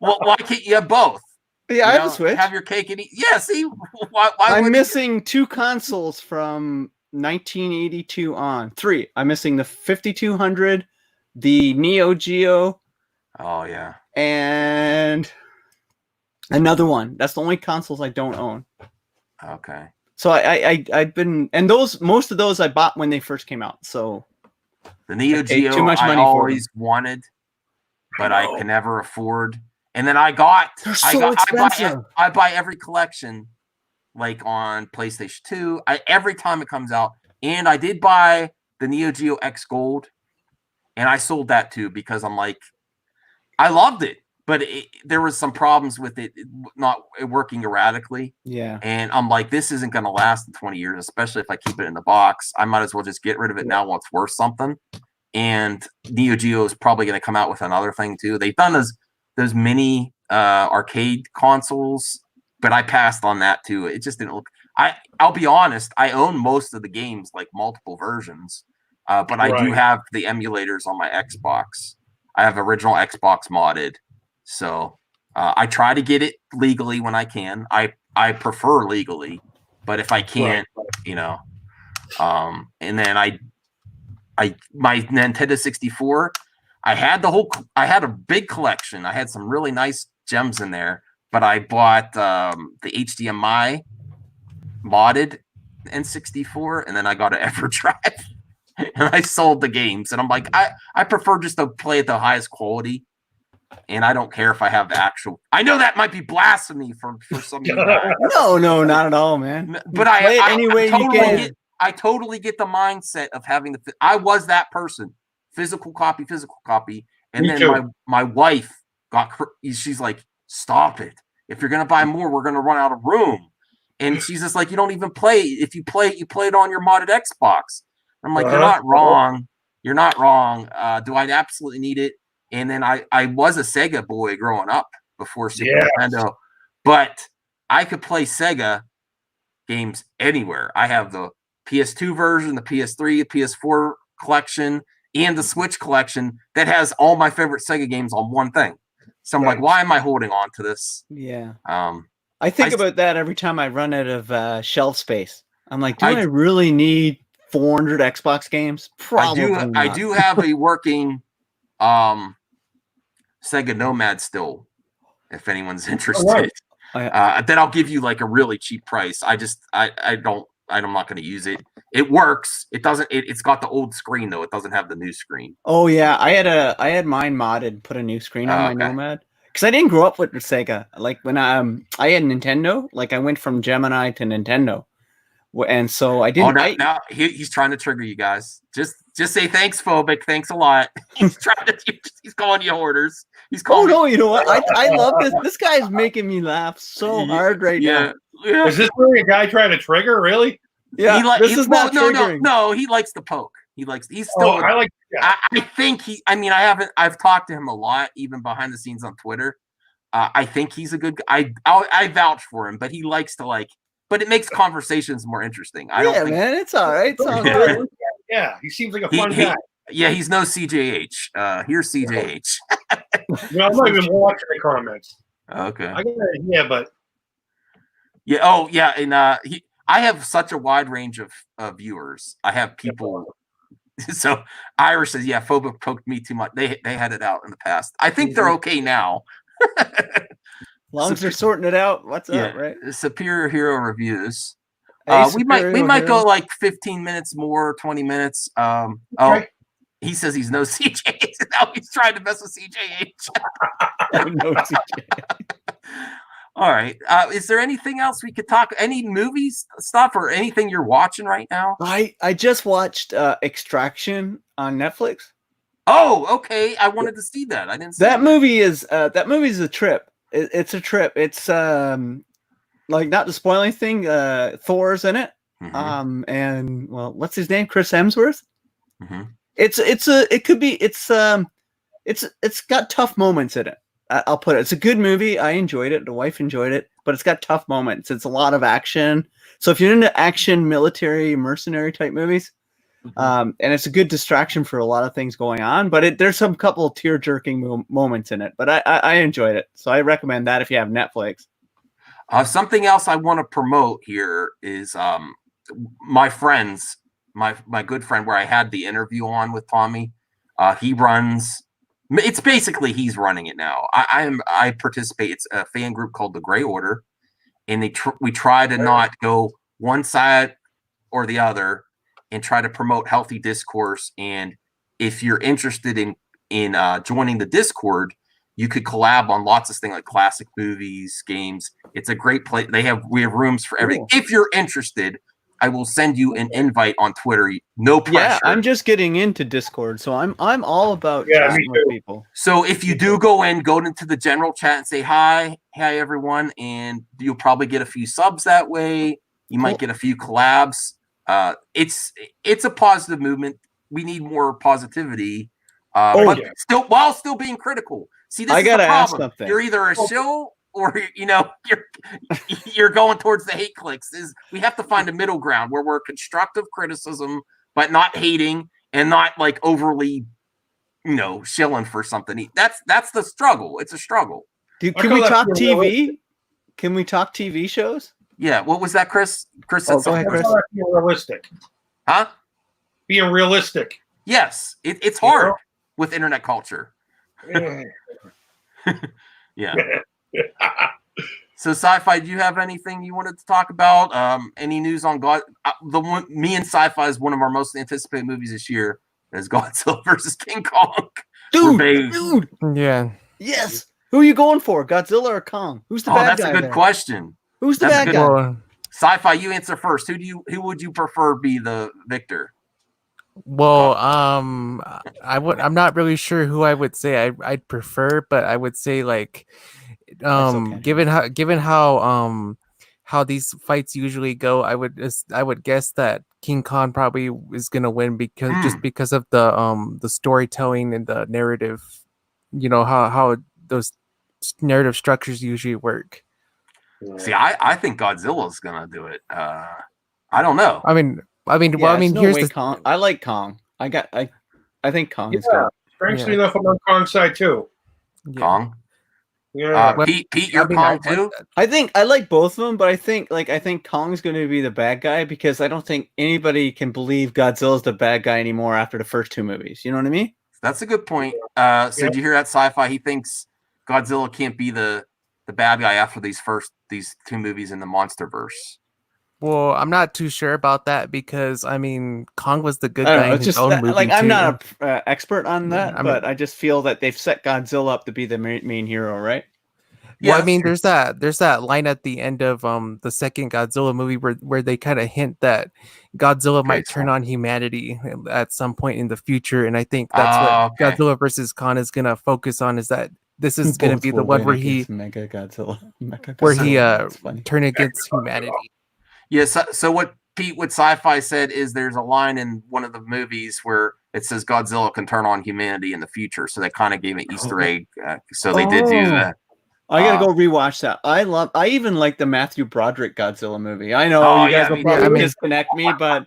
Why can't you have both? Yeah, I have a Switch. Have your cake and eat. Yeah, see, why I'm missing 2 consoles from 1982 on. 3. I'm missing the 5200, the Neo Geo. Oh yeah. And another one. That's the only consoles I don't own. Okay. So I've been, and most of those I bought when they first came out. So the Neo Geo too much money I always wanted, but I can never afford. And then I buy every collection, like on PlayStation 2. Every time it comes out, and I did buy the Neo Geo X Gold, and I sold that too because I'm like, I loved it, but there was some problems with it not working erratically. Yeah, and I'm like, this isn't going to last in 20 years, especially if I keep it in the box. I might as well just get rid of it now while it's worth something. And Neo Geo is probably going to come out with another thing too. They've done those mini arcade consoles, but I passed on that too. It just didn't look. I'll be honest. I own most of the games, like multiple versions, but I do have the emulators on my Xbox. I have original Xbox modded, so I try to get it legally when I can. I prefer legally, but if I can't, and then my Nintendo 64. I had a big collection. I had some really nice gems in there, but I bought the HDMI modded N64, and then I got an EverDrive, and I sold the games. And I'm like, I prefer just to play at the highest quality, and I don't care if I have the actual. I know that might be blasphemy for some of you guys. No, not at all, man. But I totally get the mindset of having I was that person. Physical copy. And Me then too. my wife she's like, stop it. If you're going to buy more, we're going to run out of room. And she's just like, you don't even play. If you play it, you play it on your modded Xbox. I'm like, You're not wrong. You're not wrong. Do I absolutely need it? And then I was a Sega boy growing up before Super Nintendo, but I could play Sega games anywhere. I have the PS2 version, the PS3, the PS4 collection, and the Switch collection that has all my favorite Sega games on one thing. So I'm like, why am I holding on to this? Yeah. I think about that every time I run out of shelf space. I'm like, do I really need 400 Xbox games? Probably not. I do have a working Sega Nomad still, if anyone's interested. Then I'll give you like a really cheap price. I don't I'm not going to use it. It works. It doesn't. It's got the old screen though. It doesn't have the new screen. Oh yeah, I had mine modded, put a new screen on my Nomad because I didn't grow up with Sega. Like when I had Nintendo, like I went from Gemini to Nintendo, and so I didn't. Now he's trying to trigger you guys. Just say thanks, Phobic. Thanks a lot. He's trying to. He's calling you hoarders. He's calling. Oh no, you know what? I love this. This guy's making me laugh so hard right now. Yeah. Is this really a guy trying to trigger? Really? Yeah. This is not triggering. No. He likes the poke. He's still. I like. Yeah. I think he. I mean, I've talked to him a lot, even behind the scenes on Twitter. I think he's a good guy. I vouch for him, but he likes to But it makes conversations more interesting. I don't think, man, it's all right. It's all good. Yeah, he seems like a fun guy. Yeah, he's no CJH. Here's CJH. I'm not even watching the comments. Okay. But yeah. Oh, yeah. And I have such a wide range of viewers. I have people. So Irish says, "Yeah, Phobic poked me too much. They had it out in the past. I think they're okay now." Long as they're sorting it out, what's up, right? Superior Hero reviews. Hey, we might go like 15 minutes more, 20 minutes. He says he's no CJH. Now he's trying to mess with CJH. No CJH. All right. Is there anything else we could talk? Any movies stuff or anything you're watching right now? I just watched Extraction on Netflix. Oh, okay. I wanted to see that. I didn't see that movie is a trip. It's a trip. It's like not to spoil anything. Thor's in it. Mm-hmm. And well, what's his name? Chris Hemsworth. Mm-hmm. It's got tough moments in it. I'll put it. It's a good movie. I enjoyed it. The wife enjoyed it, but it's got tough moments. It's a lot of action. So if you're into action, military, mercenary type movies, and it's a good distraction for a lot of things going on, but there's some couple of tear-jerking moments in it. But I enjoyed it, so I recommend that if you have Netflix. Something else I want to promote here is my friends, my good friend, where I had the interview on with Tommy. He runs. It's basically he's running it now. I participate. It's a fan group called the Gray Order, and we try to not go one side or the other, and try to promote healthy discourse. And if you're interested in joining the Discord, you could collab on lots of things like classic movies, games. It's a great place. We have rooms for everything. Cool. If you're interested, I will send you an invite on Twitter. No pressure. Yeah, I'm just getting into Discord, so I'm all about chatting with people. So if you do go into the general chat and say hi everyone, and you'll probably get a few subs that way. You might get a few collabs. It's a positive movement. We need more positivity, but while still being critical. See, this is the problem. You're either a shill or you're going towards the hate clicks. We have to find a middle ground where we're constructive criticism, but not hating and not like overly, shilling for something. That's the struggle. It's a struggle. Dude, can we talk TV? Can we talk TV shows? Yeah. What was that, Chris? Chris said something. Being realistic. Huh? Being realistic. Yes. It's hard with internet culture. Yeah. So, Sci-Fi, do you have anything you wanted to talk about? Any news on God? Me and Sci-Fi is one of our most anticipated movies this year. Is Godzilla versus King Kong. Dude. Yeah. Yes. Who are you going for, Godzilla or Kong? Who's the bad guy? That's a good question. Who's the bad guy? Sci-Fi, you answer first. Who would you prefer be the victor? Well, I'm not really sure who I would say I'd prefer, but I would say like, given how these fights usually go, I would guess that King Kong probably is gonna win because of the storytelling and the narrative, how those narrative structures usually work. See, I think Godzilla's gonna do it. I don't know. I mean, here's the Kong. I like Kong. I think Kong is good. Strangely enough, I'm on Kong's side too. Yeah. Kong. Yeah. Pete, you're Kong too. I think I like both of them, but I think Kong's going to be the bad guy because I don't think anybody can believe Godzilla's the bad guy anymore after the first two movies. You know what I mean? That's a good point. So did you hear that, Sci-Fi? He thinks Godzilla can't be the bad guy after these two movies in the MonsterVerse. Well, I'm not too sure about that because I mean, Kong was the good I don't guy know. in It's his just own that, movie like too. I'm not a expert on that, I mean- but I just feel that they've set Godzilla up to be the main hero, right? Well, I that's mean, true. there's that line at the end of the second Godzilla movie where they kind of hint that Godzilla might turn Graceful. on humanity at some point in the future, and I think that's what Okay. Godzilla versus Kong is gonna focus on. Is that this is gonna Both be the will one win where against Mega Godzilla. where he That's funny. turn against humanity. Yeah, so what Pete with Sci-Fi said is there's a line in one of the movies where it says Godzilla can turn on humanity in the future. So they kind of gave an Easter egg. So they did do that. I gotta go rewatch that. I even like the Matthew Broderick Godzilla movie. I know Oh, you guys yeah, will me probably too. I mean- disconnect me, but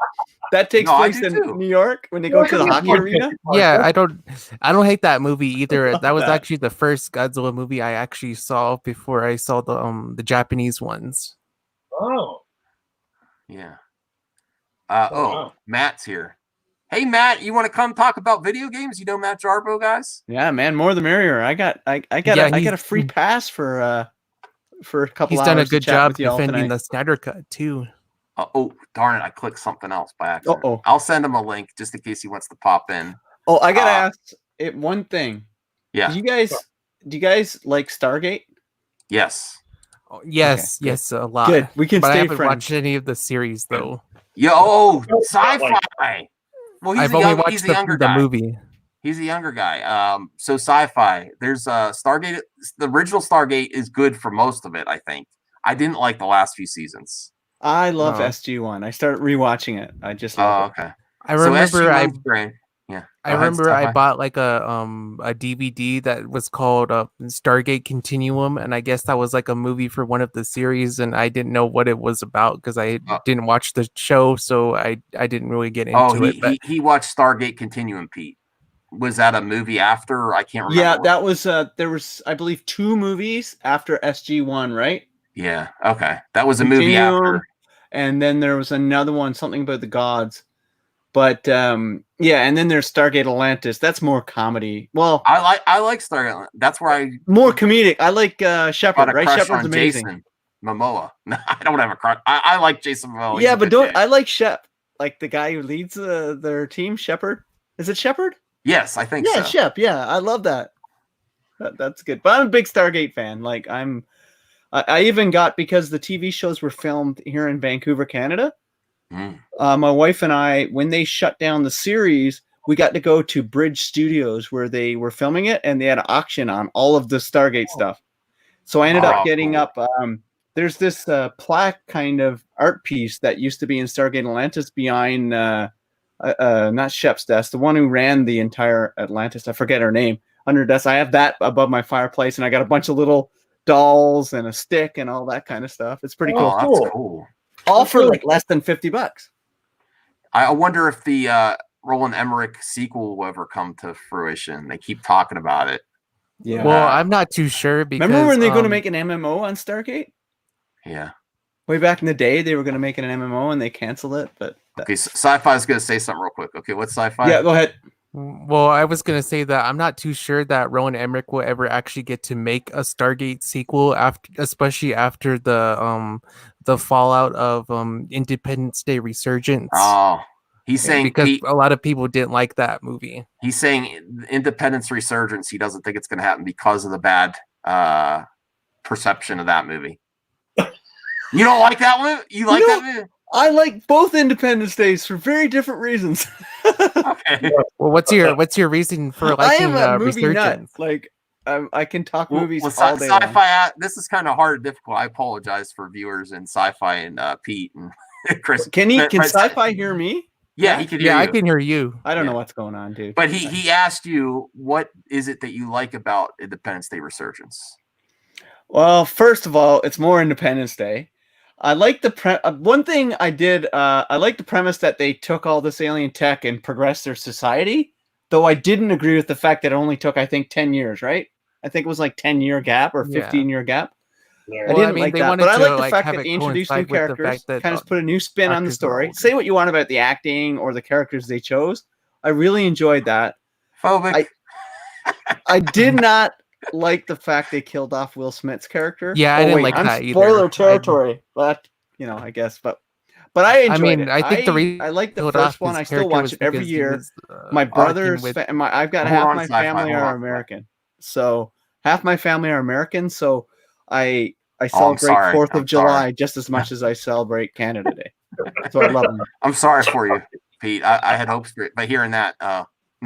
that takes No, I place do in too. New York when they go to the hockey arena. Yeah, I don't hate that movie either. love That was that. actually the first Godzilla movie I actually saw before I saw the Japanese ones. Oh, Yeah. wow. Matt's here. Hey, Matt, you want to come talk about video games? You know Matt Jarbo, guys? Yeah, man, more the merrier. I got a free pass for a couple He's hours. done a to good chat job with y'all defending tonight. the Snyder Cut too. Oh, darn it. I clicked something else by accident. Uh-oh. I'll send him a link just in case he wants to pop in. Oh, I gotta ask it one thing. Yeah. Do you guys like Stargate? Yes. Oh, yes, Okay, good. yes, a lot. Good. We can but I stay haven't friends. watched any of the series though. Sci-Fi. Well, I've only he's watched a younger the guy. movie. He's a younger guy. So Sci-Fi. There's Stargate. The original Stargate is good for most of it, I think. I didn't like the last few seasons. I love Oh. SG1. I started rewatching it. I just Oh, love it. okay. I remember I great. Yeah. I remember I bought like a DVD that was called Stargate Continuum, and I guess that was like a movie for one of the series, and I didn't know what it was about because I didn't watch the show, so I didn't really get into it. But He watched Stargate Continuum, Pete. Was that a movie after? I can't remember. Yeah, that was there was I believe 2 movies after SG1, right? Yeah. Okay. That was a movie after. And then there was another one, something about the gods. But yeah, and then there's Stargate Atlantis. That's more comedy. Well, I like Stargate. That's where I more comedic. I like Shepard, got a right? crush Shepard's on amazing. Jason Momoa. No, I don't have a crush. I like Jason Momoa. He's Yeah, a but good dude. I like Shep, like the guy who leads their team, Shepard. Is it Shepard? Yes, I think Yeah, so. Shep. Yeah, I love that. That's good. But I'm a big Stargate fan. Like I even got, because the TV shows were filmed here in Vancouver, Canada. My wife and I, when they shut down the series, we got to go to Bridge Studios where they were filming it, and they had an auction on all of the Stargate stuff. So I ended up getting up. There's this plaque kind of art piece that used to be in Stargate Atlantis behind not Shep's desk, the one who ran the entire Atlantis. I forget her name. Under her desk, I have that above my fireplace, and I got a bunch of little dolls and a stick and all that kind of stuff. It's pretty cool. That's cool. All for like less than $50. I wonder if the Roland Emmerich sequel will ever come to fruition. They keep talking about it. Yeah. Well, I'm not too sure because remember when they were going to make an MMO on Stargate? Yeah. Way back in the day, they were going to make an MMO and they canceled it. But okay, Sci-Fi is going to say something real quick. Okay, what's Sci-Fi? Yeah, go ahead. Well, I was gonna say that I'm not too sure that Roland Emmerich will ever actually get to make a Stargate sequel especially after the fallout of Independence Day Resurgence. Oh, he's saying because a lot of people didn't like that movie. He's saying Independence Resurgence. He doesn't think it's going to happen because of the bad perception of that movie. You don't like that one? You like that movie? I like both Independence Days for very different reasons. Okay. Well, what's your reason for liking I am a movie Resurgence? nut. Like I can talk movies all day Sci-Fi. long. This is kind of hard and difficult. I apologize for viewers in Sci-Fi and Pete and Chris. Can Sci-Fi hear me? Yeah, he can hear you. I can hear you. I don't know what's going on, dude. But he asked you, what is it that you like about Independence Day Resurgence? Well, first of all, it's more Independence Day. I like the one thing I did. I like the premise that they took all this alien tech and progressed their society. Though I didn't agree with the fact that it only took, I think, 10 years. Right? I think it was like 10-year gap or 15-year gap. Yeah. I didn't like that, but I like the fact that they introduced new characters, that kind of put a new spin on the story. old. Say what you want about the acting or the characters they chose. I really enjoyed that. Phobic. I did not like the fact they killed off Will Smith's character. Yeah, I didn't like that either. Spoiler territory, but I guess. But But I enjoyed mean, it. I think the reason I like the killed off first one. his I still character watch was it every because he year. was, My brother's, with- I've got Hold half on, my Sci-Fi, family hold are on. American, so half my family are American. So I I'm celebrate sorry. 4th I'm of July sorry. just as much as I celebrate Canada Day. So I love them. I'm sorry for you, Pete. I had hopes for it, but hearing that, no,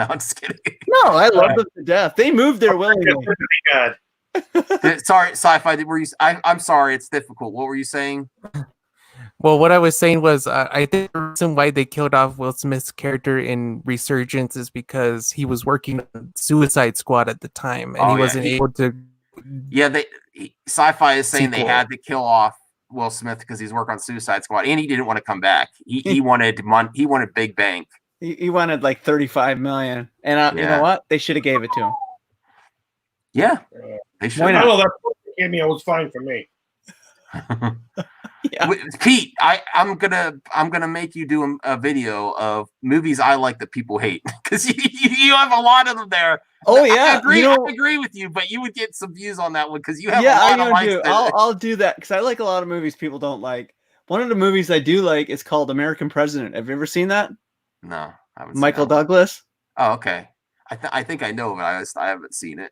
I'm just kidding. No, I love them to death. They moved there willingly. God. Sorry, Sci-Fi. Were you? I'm sorry. It's difficult. What were you saying? Well, what I was saying was, I think the reason why they killed off Will Smith's character in Resurgence is because he was working on Suicide Squad at the time, and Oh, he yeah, wasn't able to. Yeah, Sci-Fi is saying they Sequel. had to kill off Will Smith because he's working on Suicide Squad, and he didn't want to come back. He wanted money. He wanted big bank. He wanted like 35 million, and you Yeah. know what? They should have gave it to him. Yeah, they should. Why I not? don't know, that cameo was fine for me. Yeah. Pete, I'm gonna make you do a video of movies I like that people hate because you have a lot of them there. Oh yeah, I agree with you, but you would get some views on that one because you have yeah, a I lot know of likes. do. I'll do that because I like a lot of movies people don't like. One of the movies I do like is called American President. Have you ever seen that? No, I haven't seen Michael that one. Douglas. Oh, okay. I think I know, but I haven't seen it.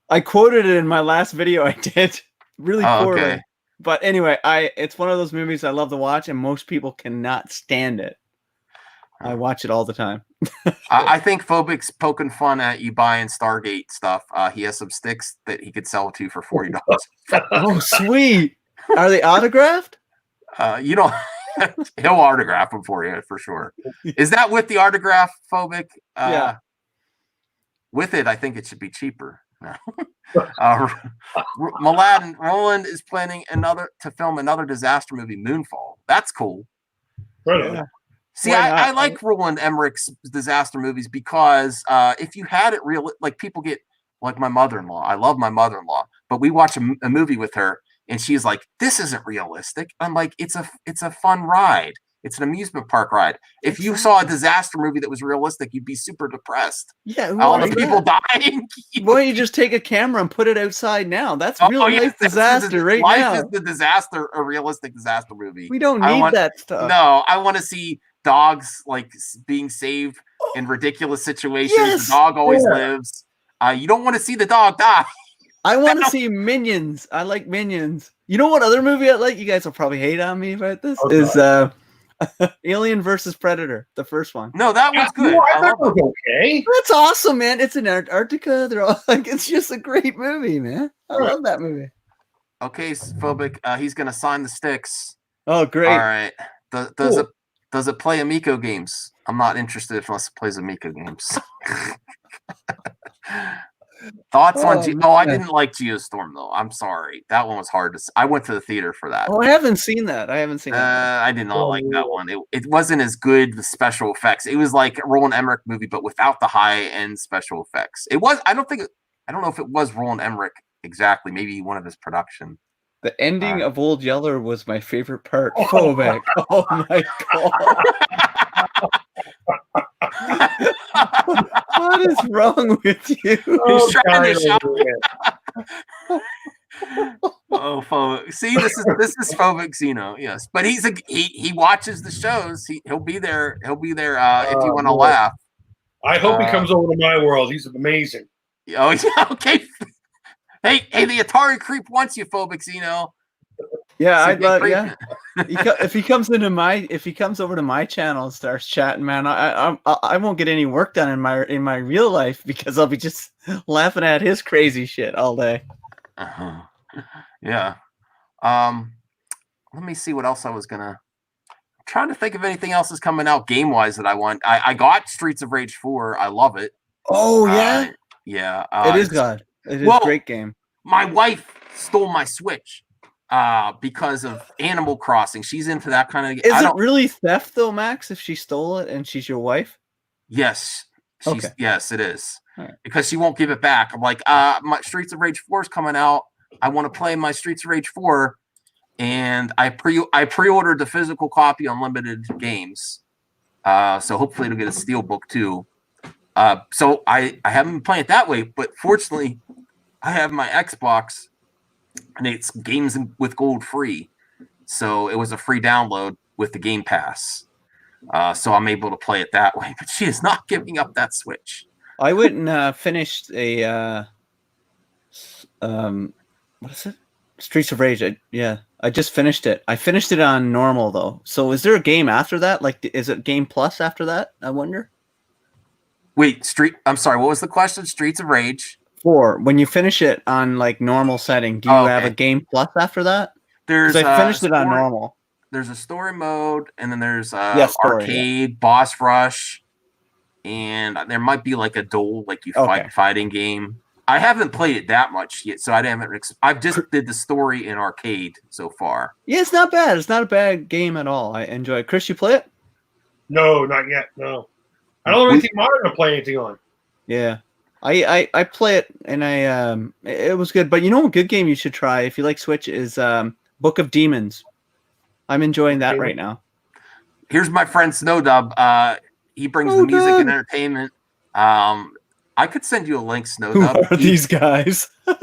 I quoted it in my last video I did really Oh, poorly. okay. But anyway, it's one of those movies I love to watch, and most people cannot stand it. I watch it all the time. I think Phobic's poking fun at you buying Stargate stuff. He has some sticks that he could sell to for $40. Oh, sweet! Are they autographed? You know, he'll autograph them for you for sure. Is that with the autograph, Phobic? Yeah. With it, I think it should be cheaper. No. Mladen, Roland is planning to film another disaster movie, Moonfall. That's cool. Right. Yeah. See, Why not? I like Roland Emmerich's disaster movies because if you had it real, like people get like my mother-in-law. I love my mother-in-law, but we watch a movie with her, and she's like, "This isn't realistic." I'm like, "It's a fun ride. It's an amusement park ride. If you saw a disaster movie that was realistic, you'd be super depressed. Yeah, who All the wants people that? dying. Why don't you just take a camera and put it outside now? That's Oh, real yeah, life that's disaster right life now. is the disaster, a realistic disaster movie. We don't I need want- that stuff. No, I want to see dogs like being saved in ridiculous situations. Yes! The dog always Yeah. lives. You don't want to see the dog die. I want to see Minions. I like Minions. You know what other movie I like? You guys will probably hate on me about this. Okay. Is Alien versus Predator, the first one. No, that one's good. No, I I thought love it was okay. That's awesome, man. It's in Antarctica. They're all like, it's just a great movie, man. I love that movie. Okay, Phobic. He's gonna sign the sticks. Oh, great. All right. Does it play Amico games? I'm not interested unless it plays Amico games. Thoughts on? I man. didn't like Geostorm though. I'm sorry. That one was hard to. I went to the theater for that. Oh, I haven't seen that. I haven't seen that. I did not like that one. It wasn't as good with special effects. It was like a Roland Emmerich movie, but without the high end special effects. It was. I don't know if it was Roland Emmerich exactly. Maybe one of his production. The ending of Old Yeller was my favorite part. Phobic. Oh my god. What is wrong with you? He's trying to shout. Yeah. Oh, Phobic. See, this is Phobic Xeno. Yes, but he watches the shows. He'll be there. He'll be there if you want to boy. laugh. I hope he comes over to my world. He's amazing. Oh, yeah. Okay. Hey, the Atari creep wants you, Phobic Xeno. Yeah, So I'd love. creep- Yeah, if he comes over to my channel and starts chatting, man, I won't get any work done in my real life because I'll be just laughing at his crazy shit all day. Uh-huh. Yeah. Let me see what else I was gonna. I'm trying to think of anything else that's coming out game wise that I want. I got Streets of Rage 4. I love it. Oh yeah, Yeah. it is good. It is well, a great game. My wife stole my Switch because of Animal Crossing. She's into that kind of. Is it really theft though, Max? If she stole it and she's your wife? Yes. Okay. Yes, it is. All right. Because she won't give it back. I'm like, my Streets of Rage 4 is coming out. I want to play my Streets of Rage 4, and I pre-ordered the physical copy on limited games. So hopefully it'll get a steel book too. So I haven't been playing it that way, but fortunately, I have my Xbox, and it's games with gold free. So it was a free download. with the Game Pass. So I'm able to play it that way. But she is not giving up that Switch. I wouldn't finish a what is it? Streets of Rage. I just finished it. I finished it on normal though. So is there a game after that? Like, is it Game Plus after that? I wonder. Wait, I'm sorry. What was the question? Streets of Rage. 4. When you finish it on like normal setting, do you have a Game Plus after that? There's I finished it on normal. There's a story mode, and then there's arcade, boss rush, and there might be like a duel, like fighting game. I haven't played it that much yet, so I've just did the story in arcade so far. Yeah, it's not bad. It's not a bad game at all. I enjoy it. Chris, you play it? No, not yet. No, I don't have anything modern to play anything on. Yeah, I play it, and it was good. But you know, a good game you should try if you like Switch is Book of Demons. I'm enjoying that right now. Here's my friend Snowdub. He brings the music and entertainment. I could send you a link, Snowdub. Who are these guys? I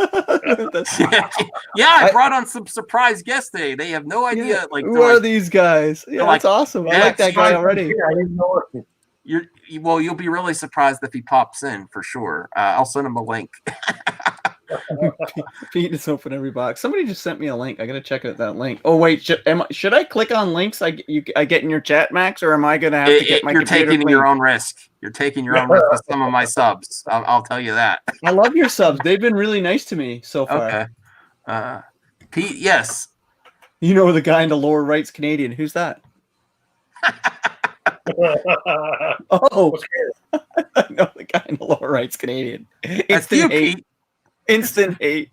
brought on some surprise guests today. They have no idea. Who are these guys? Yeah, that's awesome. I like that guy already. I didn't know it. You'll be really surprised if he pops in for sure. I'll send him a link. Pete is open every box. Somebody just sent me a link. I gotta check out that link. Oh wait, should I click on links I get in your chat, Max, or am I gonna have to get my? You're taking your own risk. You're taking your own risk with some of my subs. I'll tell you that. I love your subs. They've been really nice to me so far. Okay. Pete, yes. You know the guy in the lower right's Canadian. Who's that? Oh, I know the guy in the lower right's Canadian. That's you, Pete. Instant hate.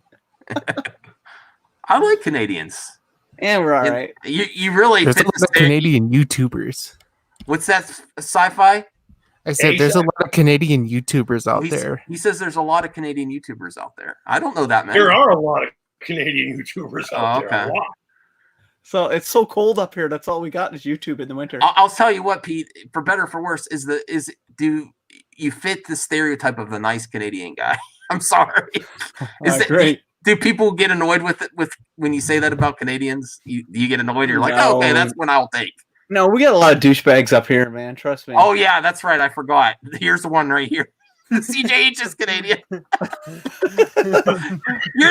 I like Canadians. Yeah, we're all right. You really there's a lot of Canadian YouTubers. What's that, sci-fi? I said there's a lot of Canadian YouTubers out there. He says there's a lot of Canadian YouTubers out there. I don't know that many. There are a lot of Canadian YouTubers out there. A lot. So it's so cold up here. That's all we got is YouTube in the winter. I'll tell you what, Pete. For better or for worse, do you fit the stereotype of the nice Canadian guy? I'm sorry. Great. Do people get annoyed with when you say that about Canadians? You get annoyed. You're like, okay, that's what I'll take. No, we got a lot of douchebags up here, man. Trust me. Oh yeah, that's right. I forgot. Here's the one right here. CJH is Canadian. You're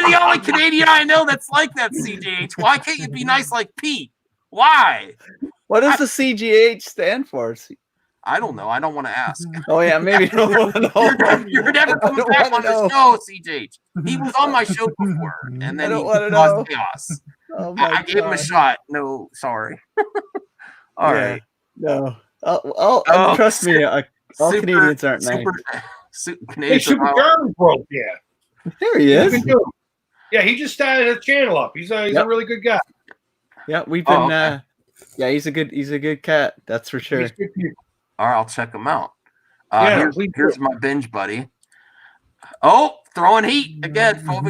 the only Canadian I know that's like that, CJH. Why can't you be nice like Pete? Why? What does the CGH stand for? I don't know. I don't want to ask. Oh yeah, maybe you don't want to know. You're never coming back on the show, CJH. He was on my show before, and then he caused chaos. Oh I gave him a shot. No, sorry. All right. No. Trust me. All Canadians aren't nice. Hey, Super Garden broke. Yeah. There he is. Yeah, he just started a channel up. He's a really good guy. Yeah, we've been. Yeah, he's a good cat. That's for sure. All right, I'll check him out. Yeah, here's my binge buddy. Oh, throwing heat again. Well,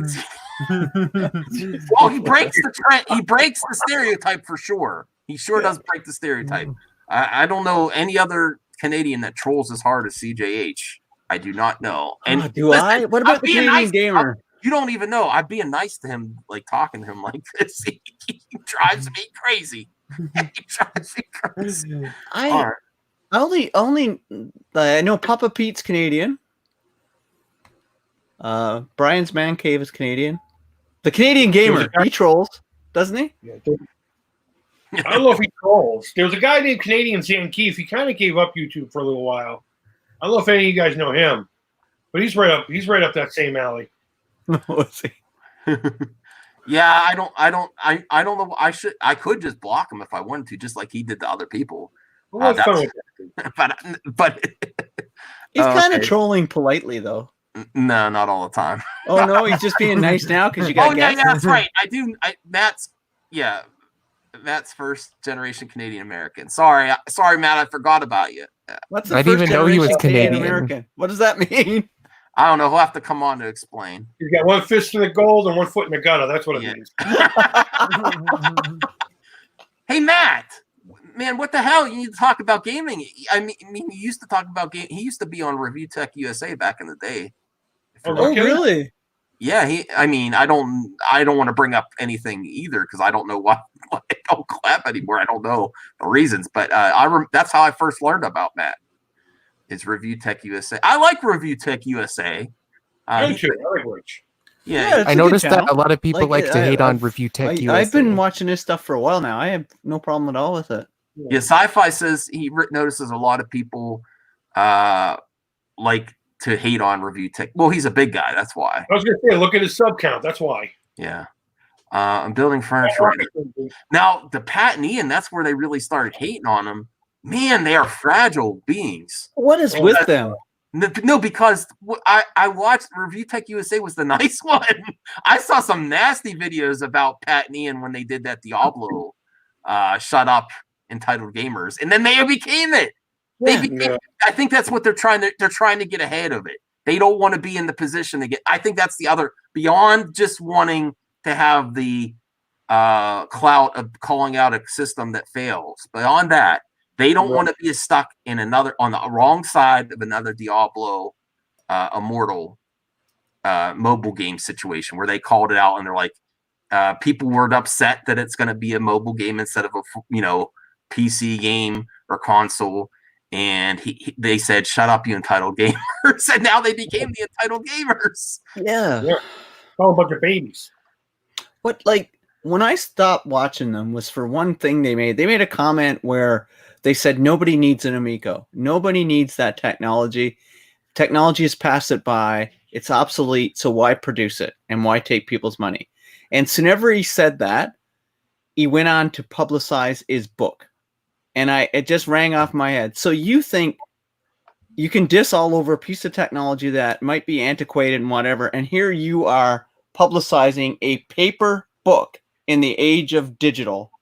he breaks the trend. He breaks the stereotype for sure. He sure does break the stereotype. I don't know any other Canadian that trolls as hard as CJH. I do not know. And I? What about the Canadian gamer? You don't even know. I'm being nice to him, like talking to him like this. He drives me crazy. He drives me crazy. I know Papa Pete's Canadian. Brian's Man Cave is Canadian. The Canadian gamer, he trolls, doesn't he? Yeah, I don't know if he trolls. There was a guy named Canadian Sam Keefe. He kind of gave up YouTube for a little while. I don't know if any of you guys know him, but he's right up that same alley. Let's see. Yeah, I don't know. I could just block him if I wanted to, just like he did to other people. Well, but he's kind of trolling politely though. No, not all the time. Oh no, he's just being nice now because you got. Yeah, that's right. I do. Matt's first generation Canadian American. Sorry, Matt. I forgot about you. What's I didn't even know he was Canadian American. What does that mean? I don't know. He'll have to come on to explain. He's got one fist in the gold and one foot in the gutter. That's what it means. Hey, Matt. Man, what the hell? You need to talk about gaming. I mean, he used to talk about game. He used to be on Review Tech USA back in the day. Oh, really? Yeah, I mean, I don't want to bring up anything either because I don't know why I don't clap anymore. I don't know the reasons, but that's how I first learned about Matt. Is Review Tech USA. I like Review Tech USA. Don't you? I like Rich. Yeah, I noticed that a lot of people like to hate on Review Tech USA. I've been watching this stuff for a while now. I have no problem at all with it. Yeah, Sci-Fi says he notices a lot of people like to hate on Review Tech. Well, he's a big guy. That's why. I was going to say, look at his sub count. That's why. Yeah. I'm building furniture. Now, the Pat and Ian, that's where they really started hating on him. Man, they are fragile beings. What is with them? No, because I watched Review Tech USA was the nice one. I saw some nasty videos about Pat and Ian when they did that Diablo shut up entitled gamers, and then they became it. I think that's what they're trying to get ahead of it. They don't want to be in the position to get. I think that's the other beyond just wanting to have the clout of calling out a system that fails. Beyond that, they don't want to be stuck in on the wrong side of another Diablo Immortal mobile game situation where they called it out and they're like, people were upset that it's going to be a mobile game instead of a PC game or console. And they said, "Shut up, you entitled gamers!" And now they became the entitled gamers. Yeah, Oh, a bunch of babies. What when I stopped watching them was for one thing they made. They made a comment where they said nobody needs an Amico. Nobody needs that technology. Technology has passed it by. It's obsolete. So why produce it and why take people's money? And so whenever he said that, he went on to publicize his book. And it just rang off my head. So you think you can diss all over a piece of technology that might be antiquated and whatever, and here you are publicizing a paper book in the age of digital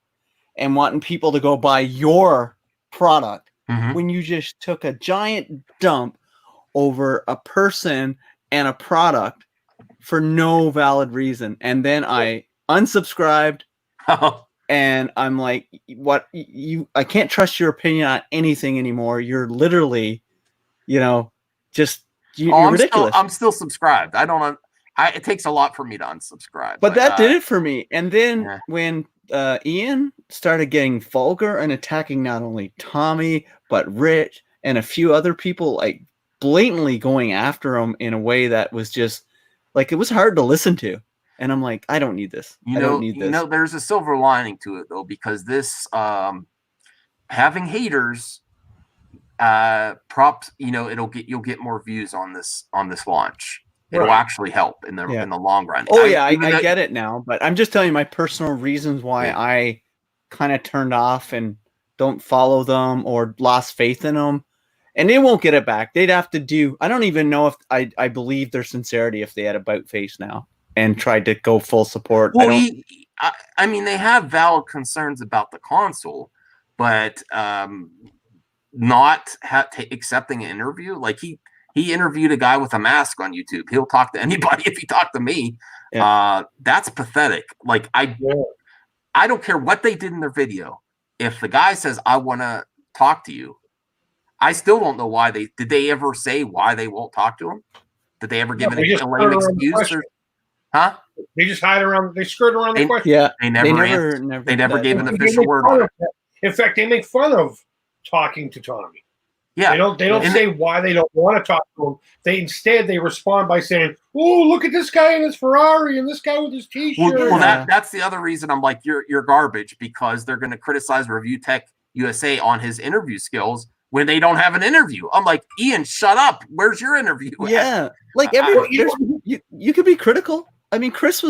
and wanting people to go buy your product when you just took a giant dump over a person and a product for no valid reason. And then I unsubscribed. And I'm like, what I can't trust your opinion on anything anymore. You're literally, you're ridiculous. I'm still subscribed. It takes a lot for me to unsubscribe. But that did it for me. And then when Ian started getting vulgar and attacking not only Tommy, but Rich and a few other people, like blatantly going after him in a way that was just like, it was hard to listen to. And I'm like, I don't need this. I don't need this. There's a silver lining to it though, because this having haters props, you'll get more views on this launch. It'll actually help in the long run. I get it now, but I'm just telling you my personal reasons why I kind of turned off and don't follow them or lost faith in them. And they won't get it back. They'd have to do. I don't even know if I believe their sincerity if they had about face now and tried to go full support. Well, I mean, they have valid concerns about the console, but not accepting an interview. Like he interviewed a guy with a mask on YouTube. He'll talk to anybody if he talked to me. Yeah. That's pathetic. Like I don't care what they did in their video. If the guy says, "I want to talk to you," I still don't know why did they ever say why they won't talk to him? Did they ever give an lame excuse? Huh? They just hide around. They skirt around the question. Yeah, they never gave an official word on it. In fact, they make fun of talking to Tommy. Yeah, they don't say why they don't want to talk to him. They respond by saying, "Oh, look at this guy in his Ferrari and this guy with his T-shirt." Well, that's the other reason I'm like, you're garbage, because they're going to criticize Review Tech USA on his interview skills when they don't have an interview. I'm like, Ian, shut up. Where's your interview? Yeah, like you could be critical. I mean, Chris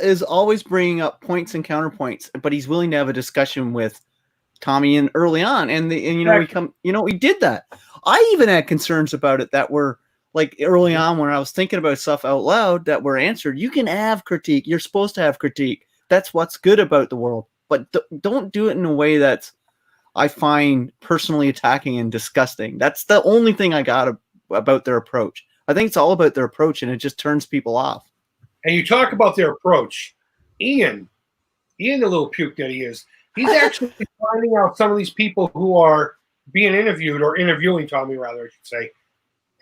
is always bringing up points and counterpoints, but he's willing to have a discussion with Tommy and early on, and we did that. I even had concerns about it that were like early on when I was thinking about stuff out loud that were answered. You can have critique. You're supposed to have critique. That's what's good about the world, but don't do it in a way that's I find personally attacking and disgusting. That's the only thing I got about their approach. I think it's all about their approach, and it just turns people off. And you talk about their approach. Ian, the little puke that he is, he's actually finding out some of these people who are being interviewed or interviewing Tommy, rather, I should say,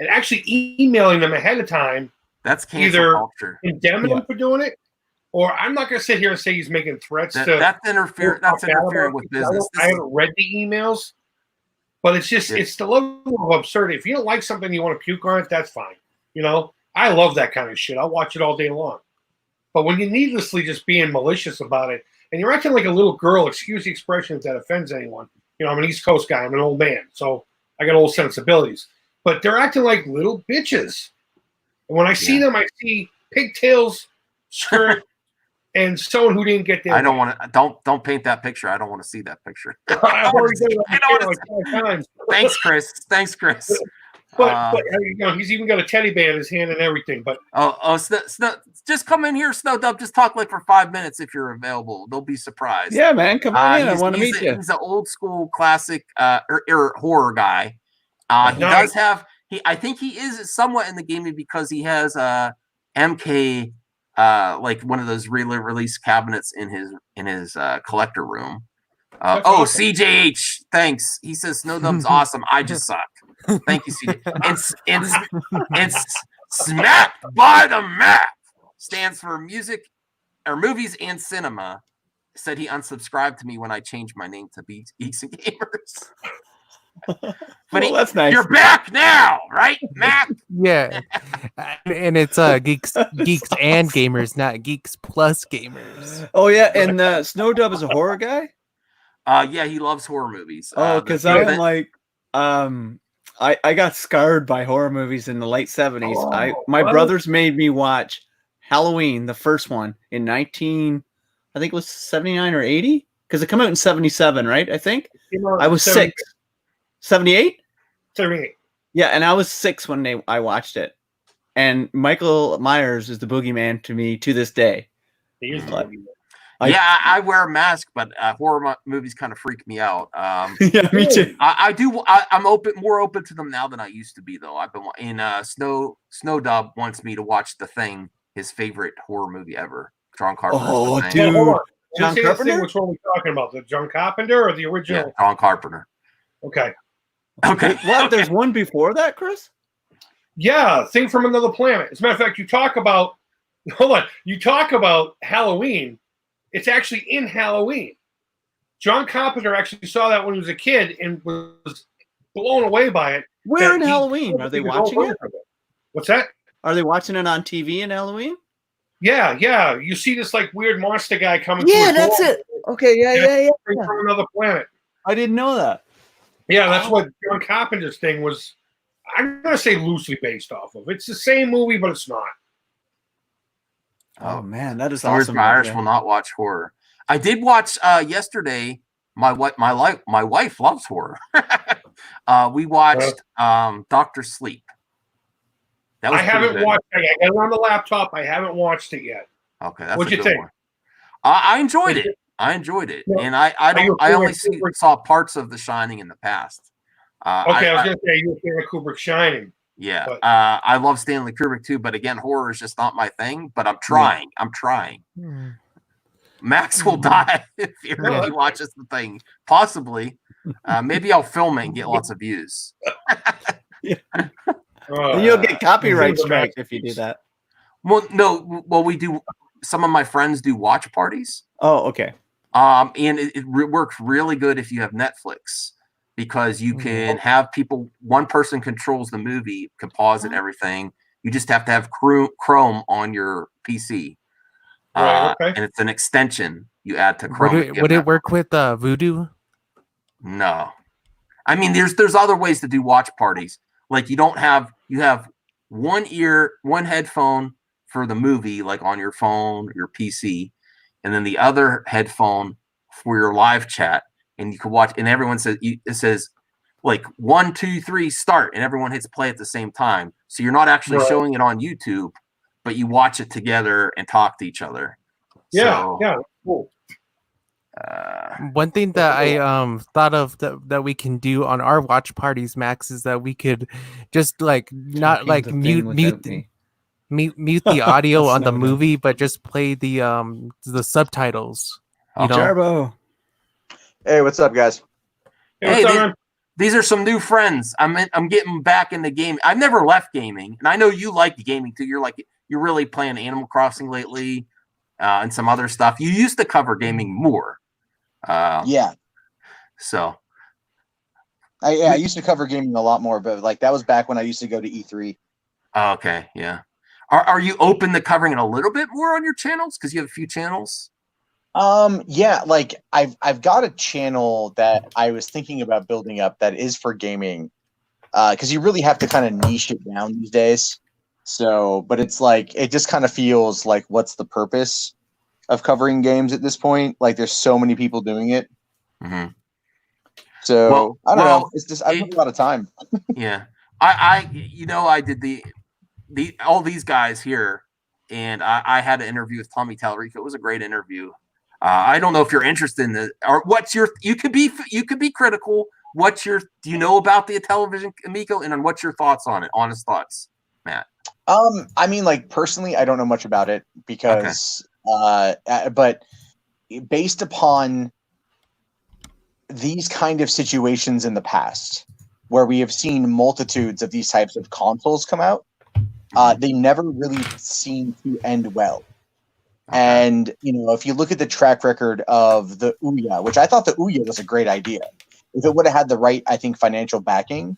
and actually emailing them ahead of time That's cancel either culture. condemn him for doing it, or I'm not going to sit here and say he's making threats to. That's interfering with business. I haven't read the emails, but it's just it's the level of absurdity. If you don't like something, you want to puke on it. That's fine. You know, I love that kind of shit. I'll watch it all day long. But when you're needlessly just being malicious about it, and you're acting like a little girl, excuse the expression if that offends anyone. You know, I'm an East Coast guy. I'm an old man, so I got old sensibilities. But they're acting like little bitches. And when I see them, I see pigtails, skirt, and someone who didn't get there. I don't want to. Don't paint that picture. I don't want to see that picture. I've already done it like 5 times. Thanks, Chris. Thanks, Chris. But you know, he's even got a teddy bear in his hand and everything. But Snow, just come in here, Snow Dub. Just talk like for 5 minutes if you're available. They'll be surprised. Yeah, man, come on in. I want to meet you. He's an old school classic horror guy. He does have. I think he is somewhat in the gaming because he has MK like one of those release cabinets in his collector room. Awesome. CJH, thanks. He says Snow Dub's awesome. I just suck. Thank you, CJ. And Smacked by the Map stands for music or movies and cinema. Said he unsubscribed to me when I changed my name to Geeks and Gamers. But that's nice. You're back now, right, Mac? Yeah, and it's geeks and gamers, not geeks plus gamers. Oh yeah, and Snow Dub is a horror guy. Yeah, he loves horror movies. Because I'm like, I got scarred by horror movies in the late 70s. My brothers made me watch Halloween, the first one in I think it was 79 or 80, because it came out in 77, right? I think I was 6. 78? 78. Yeah, and I was 6 when I watched it. And Michael Myers is the boogeyman to me to this day. He is the boogeyman. I wear a mask, but horror movies kind of freak me out. Yeah, me too. I'm more open to them now than I used to be, though. I've been in Snow Dub wants me to watch The Thing, his favorite horror movie ever. John Carpenter. Oh, dude. Hold on. John Carpenter? Which one are we talking about? The John Carpenter or the original? Yeah, John Carpenter. Okay. What? There's one before that, Chris? Yeah, Thing from Another Planet. As a matter of fact, you talk about Halloween. It's actually in Halloween. John Carpenter actually saw that when he was a kid and was blown away by it. Where in Halloween? Are they watching it? What's that? Are they watching it on TV in Halloween? Yeah. You see this like weird monster guy coming. Yeah, that's it. Okay, yeah. Thing from Another Planet. I didn't know that. Yeah, that's what John Carpenter's thing was. I'm going to say loosely based off of. It's the same movie, but it's not. Oh man, that is Stars awesome. Irish will not watch horror. I did watch yesterday. My wife loves horror. We watched Dr. Sleep. That was I haven't good. watched it. I got it on the laptop. I haven't watched it yet. Okay, that's What'd a you good think? one. I enjoyed it. Yeah. And I only saw parts of The Shining in the past. I was going to say you were fan of Kubrick Shining. Yeah, but I love Stanley Kubrick too, but again, horror is just not my thing. But I'm trying. Max will die if he watches The Thing. Possibly. Maybe I'll film it and get lots of views. You'll get copyright strike if you do that. Well, no. Well, we do. Some of my friends do watch parties. Oh, okay. And it works really good if you have Netflix. Because you can have people, one person controls the movie, can pause it and everything. You just have to have Chrome on your PC. Right, okay. And it's an extension you add to Chrome. Would it work with Voodoo? No. I mean, there's other ways to do watch parties. Like you have one headphone for the movie, like on your phone, your PC, and then the other headphone for your live chat. And you can watch, and everyone says, it says like 1, 2, 3, start, and everyone hits play at the same time. So you're not actually showing it on YouTube, but you watch it together and talk to each other. Yeah, cool. One thing that I thought of that we can do on our watch parties, Max, is that we could just like not like mute the audio on the movie, but just play the subtitles. You know? Jarbo. Hey, what's up, guys? Hey, these are some new friends. I'm getting back in the game. I've never left gaming, and I know you like the gaming too. You're really playing Animal Crossing lately, and some other stuff. You used to cover gaming more. Yeah. So. I used to cover gaming a lot more, but like that was back when I used to go to E3. Oh, okay, yeah. Are you open to covering it a little bit more on your channels? Because you have a few channels. Yeah, like I've got a channel that I was thinking about building up that is for gaming, because you really have to kind of niche it down these days. So, but it's like it just kind of feels like what's the purpose of covering games at this point? Like there's so many people doing it. Mm-hmm. So I don't know. It's just I have a lot of time. Yeah, I did the all these guys here, and I had an interview with Tommy Tallarico. It was a great interview. I don't know if you're interested in the or what's your you could be critical. Do you know about the Intellivision Amico, and what's your thoughts on it? Honest thoughts, Matt. I mean, like personally, I don't know much about it because, but based upon these kind of situations in the past, where we have seen multitudes of these types of consoles come out, they never really seem to end well. Okay. And if you look at the track record of the Ouya, which I thought the Ouya was a great idea, if it would have had the right, I think, financial backing,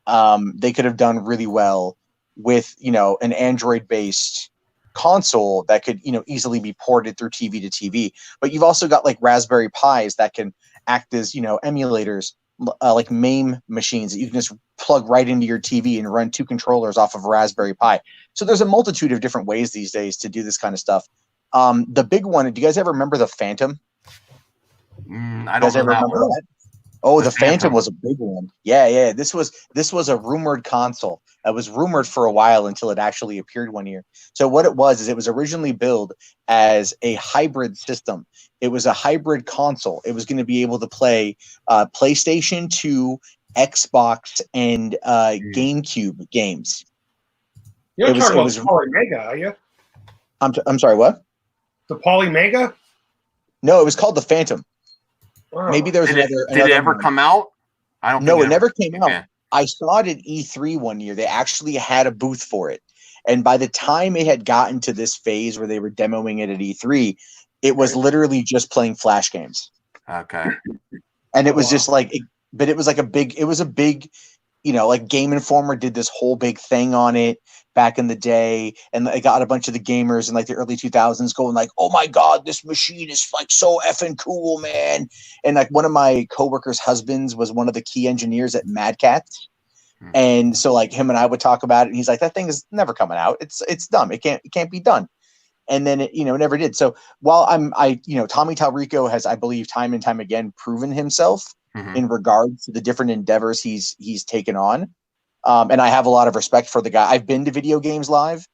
they could have done really well with an Android-based console that could easily be ported through TV to TV. But you've also got like Raspberry Pis that can act as emulators, like MAME machines that you can just plug right into your TV and run 2 controllers off of a Raspberry Pi. So there's a multitude of different ways these days to do this kind of stuff. The big one, do you guys ever remember the Phantom? I don't remember that. Oh, the Phantom was a big one. Yeah. This was a rumored console that was rumored for a while until it actually appeared one year. So what it was is it was originally billed as a hybrid system. It was a hybrid console. It was going to be able to play PlayStation 2, Xbox, and GameCube games. You're talking about Polymega, are you? I'm sorry, what? The Polymega? No, it was called the Phantom. Wow. Maybe there was Did it ever come out? I don't. No, it never came out. Okay. I saw it at E3 one year. They actually had a booth for it, and by the time it had gotten to this phase where they were demoing it at E3, it was literally just playing Flash games. Okay. And it was just like, but it was like a big. Like Game Informer did this whole big thing on it back in the day, and they got a bunch of the gamers in like the early 2000s going like, "Oh my god, this machine is like so effing cool, man!" And like one of my coworkers' husbands was one of the key engineers at Mad Catz, and so like him and I would talk about it, and he's like, "That thing is never coming out. It's dumb. It can't be done." And then it never did. So while Tommy Tallarico has, I believe, time and time again proven himself in regards to the different endeavors he's taken on. And I have a lot of respect for the guy. I've been to Video Games Live.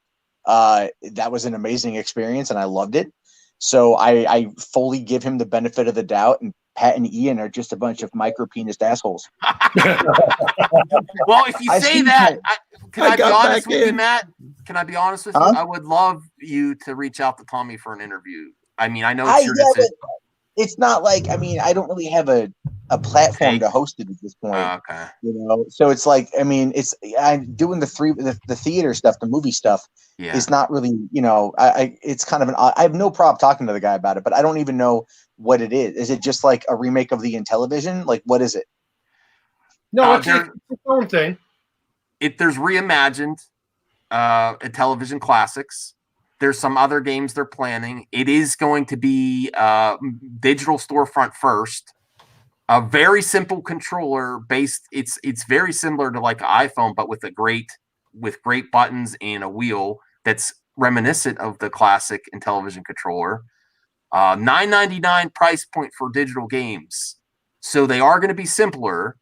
That was an amazing experience, and I loved it. So I fully give him the benefit of the doubt, and Pat and Ian are just a bunch of micro-penised assholes. Well, if you say that, can I be honest with you, Matt? Can I be honest with you? I would love you to reach out to Tommy for an interview. I mean, I know it's your decision. It's not like, I mean, I don't really have a platform to host it at this point. Okay. So it's like, I mean, I'm doing the theater stuff, the movie stuff. Yeah. It's not really, it's kind of I have no problem talking to the guy about it, but I don't even know what it is. Is it just like a remake of the Intellivision? Like, what is it? No, it's its own thing. There's reimagined Intellivision classics. There's some other games they're planning. It is going to be digital storefront first. A very simple controller based. It's very similar to like an iPhone, but with great buttons and a wheel that's reminiscent of the classic Intellivision controller. $9.99 price point for digital games. So they are going to be simpler.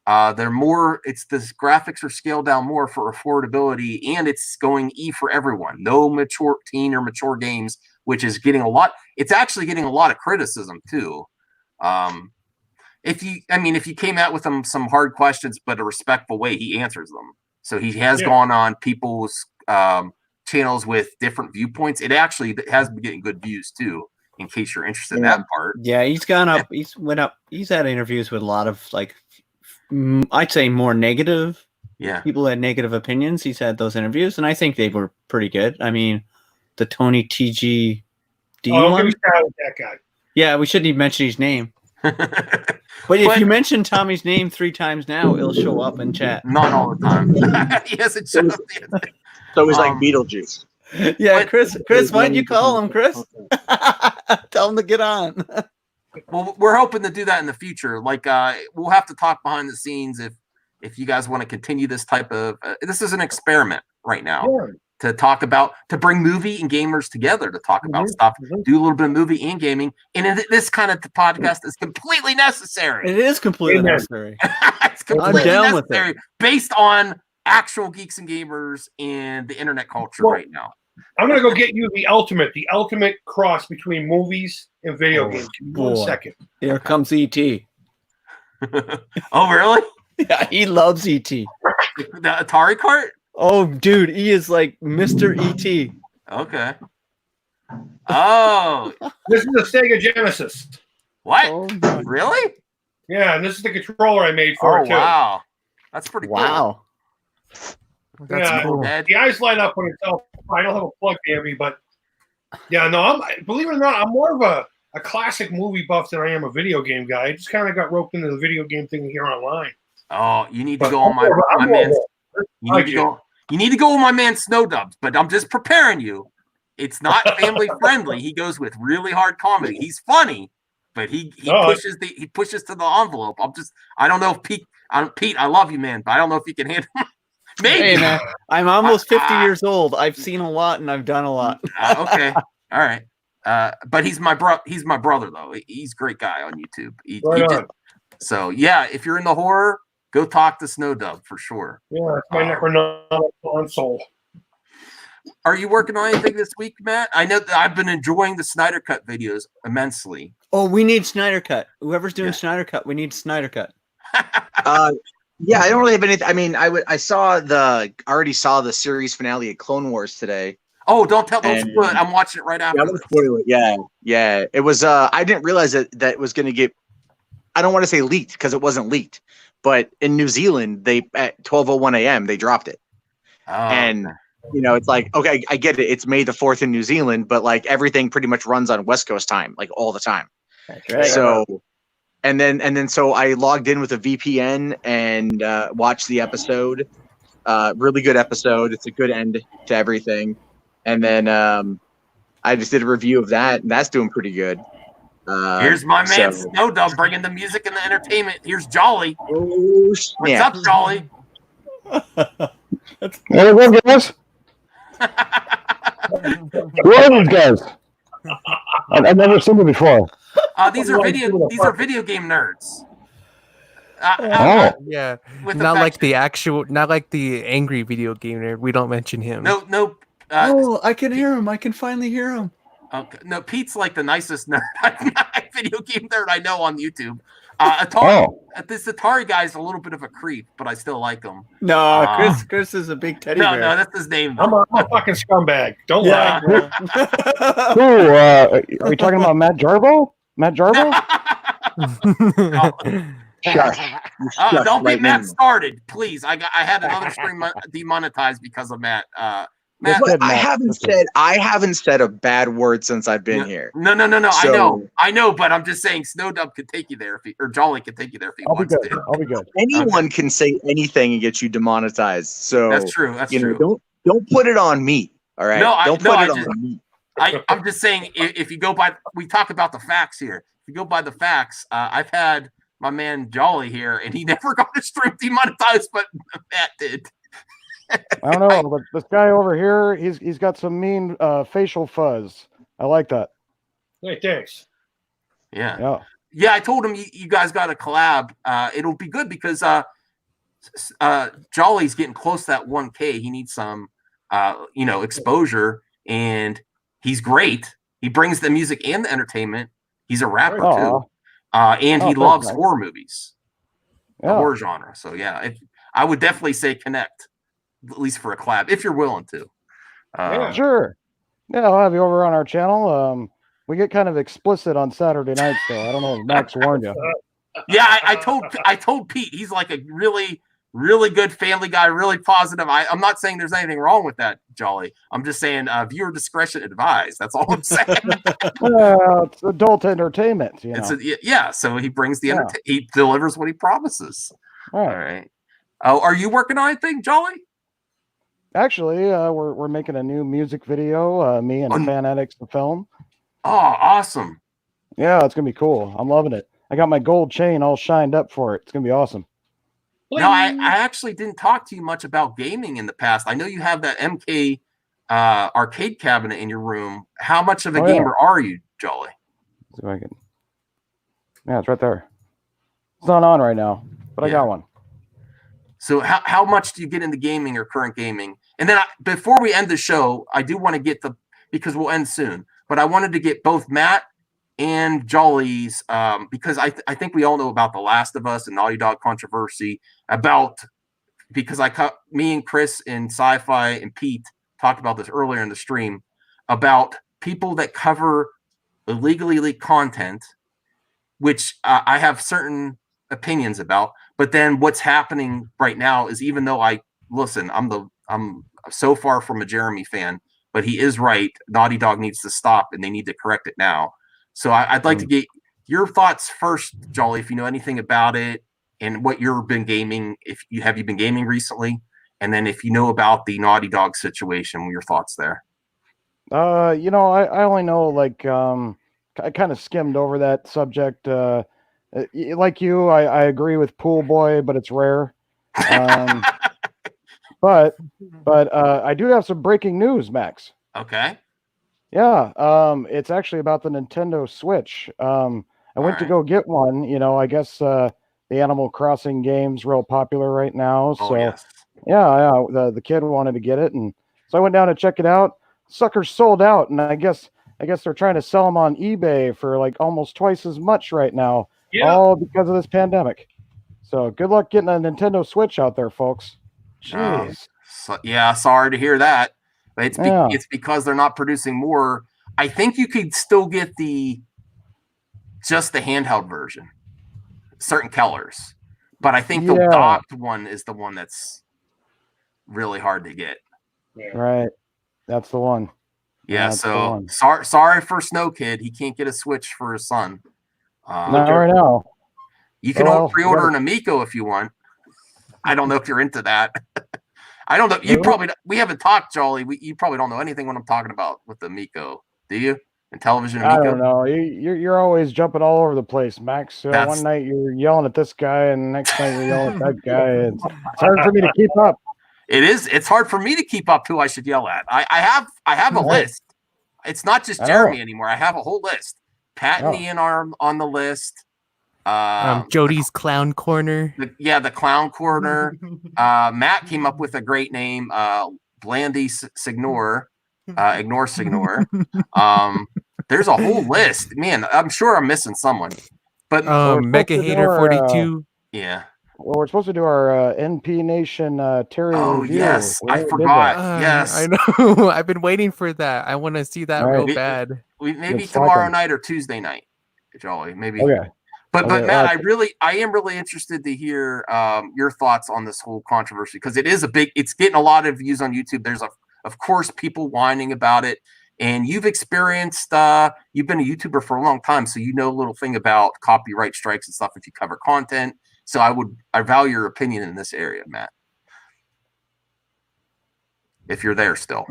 They're more. The graphics are scaled down more for affordability, and it's going for everyone. No mature teen or mature games, which is getting a lot. It's actually getting a lot of criticism too. If you came out with some hard questions, but a respectful way, he answers them. So he has gone on people's channels with different viewpoints. It actually has been getting good views too. In case you're interested in that part. Yeah, he's gone up. He's went up. He's had interviews with a lot of like I'd say more negative. Yeah. People had negative opinions. He's had those interviews, and I think they were pretty good. I mean, the Tony TGD one. With that guy. Yeah, we shouldn't even mention his name. But if you mention Tommy's name 3 times now, it'll show up in chat. Not all the time. He hasn't shown up yet. So he's like Beetlejuice. Yeah, Chris, why don't you call him, Chris? Tell him to get on. Well, we're hoping to do that in the future. Like, we'll have to talk behind the scenes if you guys want to continue this type of. This is an experiment right now to talk about, to bring movie and gamers together to talk about stuff. Do a little bit of movie and gaming, and this kind of podcast is completely necessary. It is completely necessary. It's completely I'm down necessary with it. based on actual geeks and gamers and the internet culture right now. I'm gonna go get you the ultimate cross between movies and video games. Give me 1 second. Here comes ET. Oh, really? Yeah, he loves ET. The Atari cart? Oh, dude, he is like Mr. ET. Okay. Oh, This is the Sega Genesis. what? Oh, my- Really? Yeah, and this is the controller I made for Oh, it too. wow. That's pretty cool. wow. That's Yeah. cool. Ed? The eyes light up when it's all. I don't have a plug near me, but yeah, no, believe it or not, I'm more of a classic movie buff than I am a video game guy. I just kind of got roped into the video game thing here online. Oh, you need to But go on my I'm man's. more- You need to go. You need to go with my man Snow Dubs, but I'm just preparing you. It's not family friendly. He goes with really hard comedy. He's funny, but he pushes to the envelope. I don't know if Pete. I love you, man, but I don't know if you can handle. Maybe. Hey, man, I'm almost 50 years old. I've seen a lot and I've done a lot. Okay, all right. But he's my brother though. He's a great guy on YouTube. So yeah, if you're in the horror, go talk to Snow Dub for sure. Yeah, it's my Necronomicon console. Are you working on anything this week, Matt? I know that I've been enjoying the Snyder Cut videos immensely. Oh, we need Snyder Cut. Whoever's doing Snyder Cut, we need Snyder Cut. Yeah, I don't really have anything. I mean, I already saw the series finale of Clone Wars today. Oh, don't spoil it. I'm watching it right after. Yeah, don't spoil it. Yeah. It was. I didn't realize that it was going to get. I don't want to say leaked because it wasn't leaked, but in New Zealand, they at 12:01 a.m. they dropped it, and it's like, okay, I get it. It's May the 4th in New Zealand, but like everything pretty much runs on West Coast time, like all the time. That's right. So. And then so I logged in with a VPN and watched the episode. Really good episode. It's a good end to everything. And then I just did a review of that, and that's doing pretty good. Here's my man Snow Dub bringing the music and the entertainment. Here's Jolly. Oh, What's up, Jolly? Hey, what guys? Who are these guys? I've never seen them before. These are video game nerds. Yeah, With not like affection. not like the angry video game nerd. We don't mention him. No. Oh, I can hear him. I can finally hear him. Okay. No, Pete's like the nicest nerd, video game nerd I know on YouTube. This Atari guy's a little bit of a creep, but I still like him. No, Chris is a big teddy bear. No, that's his name. I'm a fucking scumbag. Don't lie. Who? Are we talking about Matt Jarbo? Matt Jarbo? Don't get Matt started, please. I had another stream demonetized because of Matt. Matt, I haven't said a bad word since I've been here. No. I know, but I'm just saying Snow Dub could take you there or Jolly could take you there if he wants to. I'll be good. Anyone can say anything and get you demonetized. So that's true. That's true. Don't put it on me. All right. Don't put it on me. I'm just saying if you go by, we talk about the facts here. If you go by the facts, I've had my man Jolly here, and he never got his stream demonetized, but Matt did. I don't know, but this guy over here, he's got some mean facial fuzz. I like that. Hey, thanks. Yeah. I told him you guys got a collab. It'll be good because Jolly's getting close to that 1K. He needs some, exposure, and he's great. He brings the music and the entertainment. He's a rapper too, and he loves horror movies, the horror genre. So I would definitely say connect. At least for a collab, if you're willing to. Sure. Yeah, I'll have you over on our channel. We get kind of explicit on Saturday nights, so I don't know if Max warned you. Yeah, I told Pete he's like a really, really good family guy, really positive. I'm not saying there's anything wrong with that, Jolly. I'm just saying viewer discretion advised. That's all I'm saying. Well, it's adult entertainment, you know. Yeah. So he brings the he delivers what he promises. Right. All right. Oh, are you working on anything, Jolly? Actually, we're making a new music video. Me and Fan Addicts the film. Oh, awesome. Yeah, it's gonna be cool. I'm loving it. I got my gold chain all shined up for it. It's gonna be awesome. No, I actually didn't talk to you much about gaming in the past. I know you have that MK arcade cabinet in your room. How much of a gamer are you, Jolly? See if I can. Yeah, it's right there. It's not on right now, but I got one. So how much do you get into gaming or current gaming? And then before we end the show, I do want to get because we'll end soon, but I wanted to get both Matt and Jolly's because I think we all know about The Last of Us and Naughty Dog controversy because me and Chris and Sci-Fi and Pete talked about this earlier in the stream about people that cover illegally leaked content, which I have certain opinions about. But then what's happening right now is, even though I'm so far from a Jeremy fan, but he is right. Naughty Dog needs to stop and they need to correct it now. So I'd like to get your thoughts first, Jolly, if you know anything about it and what you've been gaming. Have you been gaming recently? And then if you know about the Naughty Dog situation, your thoughts there. I only know I kind of skimmed over that subject. Like you, I agree with Pool Boy, but it's rare. But I do have some breaking news, Max. Okay. Yeah, it's actually about the Nintendo Switch. I went to go get one. I guess the Animal Crossing game's real popular right now. So yes. Yeah, the kid wanted to get it, and so I went down to check it out. Sucker's sold out, and I guess they're trying to sell them on eBay for like almost twice as much right now, all because of this pandemic. So good luck getting a Nintendo Switch out there, folks. Jeez. Sorry to hear that. But it's because they're not producing more. I think you could still get just the handheld version, certain colors. But I think the docked one is the one that's really hard to get. Right. That's the one. Yeah, so sorry for Snow Kid. He can't get a Switch for his son. Not right now. You can pre-order an Amico if you want. I don't know if you're into that. I don't know. We haven't talked, Jolly. You probably don't know anything what I'm talking about with the Amico, do you? Intellivision Amico? I don't know. You're always jumping all over the place, Max. One night you're yelling at this guy, and next night you're yelling at that guy. It's hard for me to keep up. It is. It's hard for me to keep up who I should yell at. I have a list. It's not just Jeremy anymore. I have a whole list. Pat and Ian are on the list. Jody's Clown Corner. The Clown Corner. Matt came up with a great name. Blandy Signor. Ignore Signor. There's a whole list. Man, I'm sure I'm missing someone. But Mecha Hater 42. Yeah. Well, we're supposed to do our NP Nation Terry review. Yes, I forgot. Yes, I know. I've been waiting for that. I want to see that real bad. Maybe tomorrow night or Tuesday night, Jolly. Maybe. Okay. But Matt, I am really interested to hear your thoughts on this whole controversy, because it's getting a lot of views on YouTube. There's of course people whining about it, and you've experienced. You've been a YouTuber for a long time, so you know a little thing about copyright strikes and stuff if you cover content. So I value your opinion in this area, Matt. If you're there still.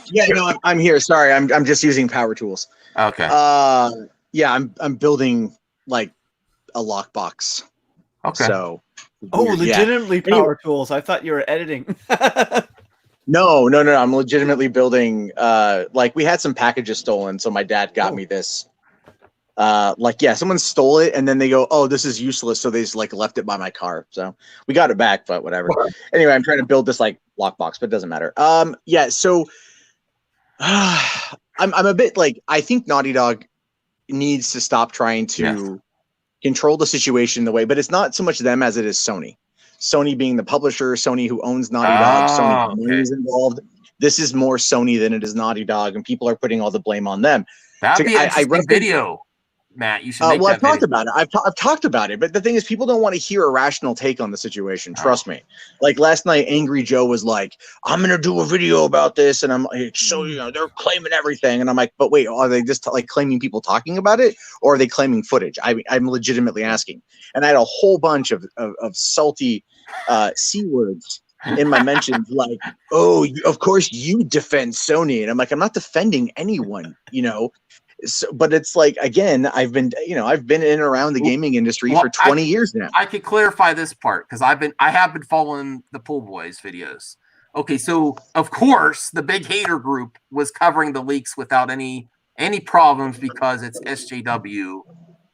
Yeah, no, I'm here. Sorry, I'm just using power tools. Okay. Yeah, I'm building like a lockbox. Okay. So. Legitimately power tools. I thought you were editing. No. I'm legitimately building. We had some packages stolen, so my dad got me this. Someone stole it, and then they go, "Oh, this is useless," so they just left it by my car. So we got it back, but whatever. Anyway, I'm trying to build this lockbox, but it doesn't matter. So I'm a bit I think Naughty Dog needs to stop trying to control the situation the way, but it's not so much them as it is Sony. Sony being the publisher, Sony who owns Naughty Dog, Sony is involved. This is more Sony than it is Naughty Dog, and people are putting all the blame on them. That'd be a video. Matt. You should make I've that talked video. about it. I've talked about it, but the thing is, people don't want to hear a rational take on the situation. Trust me. Like last night, Angry Joe was like, "I'm gonna do a video about this," and I'm like, "So they're claiming everything," and I'm like, "But wait, are they just like claiming people talking about it, or are they claiming footage?" I'm legitimately asking, and I had a whole bunch of salty c words in my mentions, like, "Oh, of course you defend Sony," and I'm like, "I'm not defending anyone, you know." So, but it's like, again, I've been in and around the gaming industry for 20 years now. I could clarify this part because I have been following the Pool Boys videos. Okay, so of course the big hater group was covering the leaks without any problems because it's SJW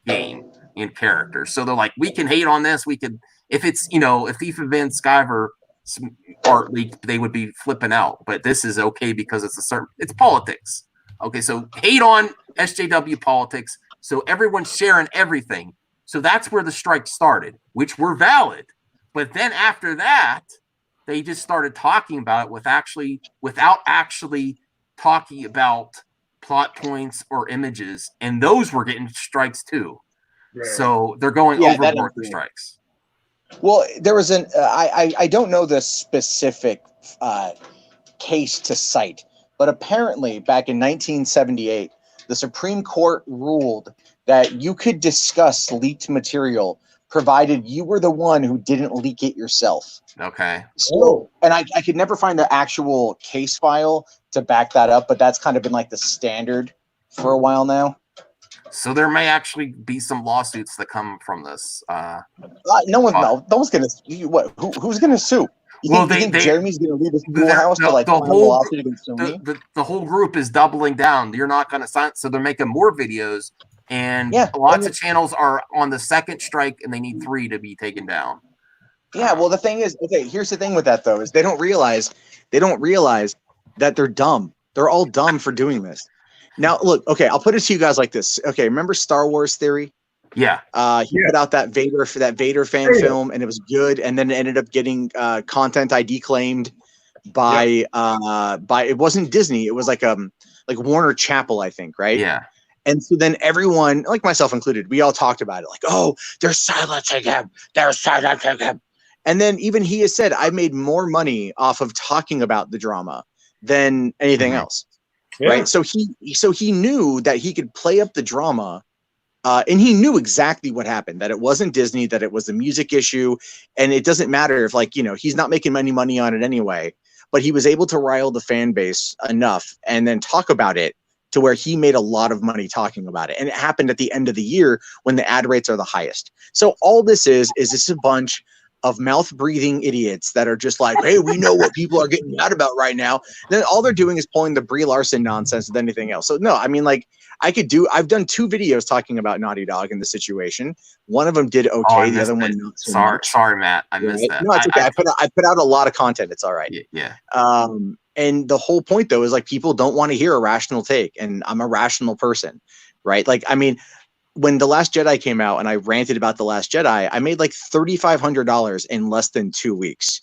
game in character. So they're like, we can hate on this. We could, if it's, if Thief of Van Skyver art leaked, they would be flipping out. But this is okay because it's politics. Okay, so hate on SJW politics. So everyone's sharing everything. So that's where the strike started, which were valid. But then after that, they just started talking about it without actually talking about plot points or images. And those were getting strikes too. Right. So they're going overboard for strikes. Well, there was I don't know the specific case to cite, but apparently back in 1978, the Supreme Court ruled that you could discuss leaked material provided you were the one who didn't leak it yourself. Okay. So, and I could never find the actual case file to back that up, but that's kind of been like the standard for a while now. So there may actually be some lawsuits that come from this. No one's gonna. Who's gonna sue? You think Jeremy's gonna leave his schoolhouse to like the whole group is doubling down. You're not gonna sign, so they're making more videos, and lots of channels are on the second strike, and they need 3 to be taken down. Yeah, well, the thing is, okay, here's the thing with that though, is they don't realize that they're dumb. They're all dumb for doing this. Now, look, okay, I'll put it to you guys like this. Okay, remember Star Wars Theory? Yeah. He put out that Vader fan film, and it was good, and then it ended up getting content ID claimed by it wasn't Disney, it was like Warner Chappell, I think, right? Yeah. And so then everyone, like myself included, we all talked about it, like, oh, they're silencing him. And then even he has said, I made more money off of talking about the drama than anything else. Yeah. Right. So he knew that he could play up the drama, and he knew exactly what happened, that it wasn't Disney, that it was a music issue. And it doesn't matter if he's not making any money on it anyway, but he was able to rile the fan base enough and then talk about it to where he made a lot of money talking about it. And it happened at the end of the year when the ad rates are the highest. So all this is this a bunch of mouth-breathing idiots that are just like, hey, we know what people are getting mad about right now. Then all they're doing is pulling the Brie Larson nonsense than anything else. So no, I mean, like, I've done 2 videos talking about Naughty Dog in the situation. One of them did okay, the other one not so much. Sorry, Matt, I missed that. No, it's okay. I put out a lot of content. It's all right. Yeah. And the whole point though is like people don't want to hear a rational take, and I'm a rational person, right? Like, I mean, when The Last Jedi came out and I ranted about The Last Jedi, I made like $3,500 in less than 2 weeks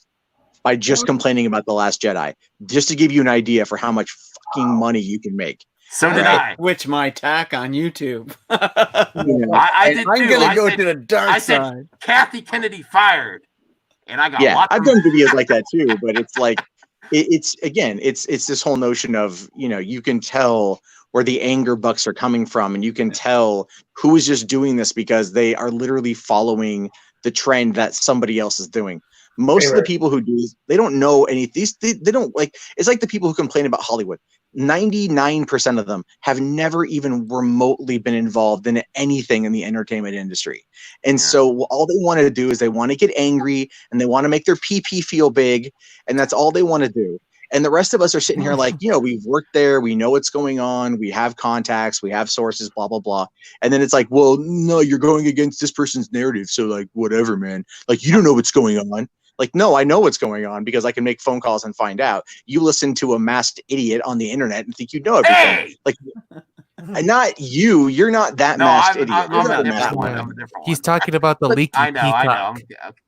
by just complaining about The Last Jedi, just to give you an idea for how much fucking money you can make. So did I. Which my tack on YouTube. I did too. I'm going to go to the dark side. Kathy Kennedy fired. And I got I've done videos like that too, but it's like, it's this whole notion of, you can tell where the anger bucks are coming from, and you can tell who is just doing this because they are literally following the trend that somebody else is doing. Most of the people who do this, they don't know anything. They don't like, it's like the people who complain about Hollywood. 99% of them have never even remotely been involved in anything in the entertainment industry. And so all they want to do is they want to get angry and they want to make their PP feel big. And that's all they want to do. And the rest of us are sitting here like, we've worked there. We know what's going on. We have contacts. We have sources, blah, blah, blah. And then it's like, well, no, you're going against this person's narrative. So like, whatever, man. Like, you don't know what's going on. Like, no, I know what's going on because I can make phone calls and find out. You listen to a masked idiot on the internet and think you know everything. Hey! Like, not you. You're not that masked idiot. I'm a different one. He's talking about the leaky peacock.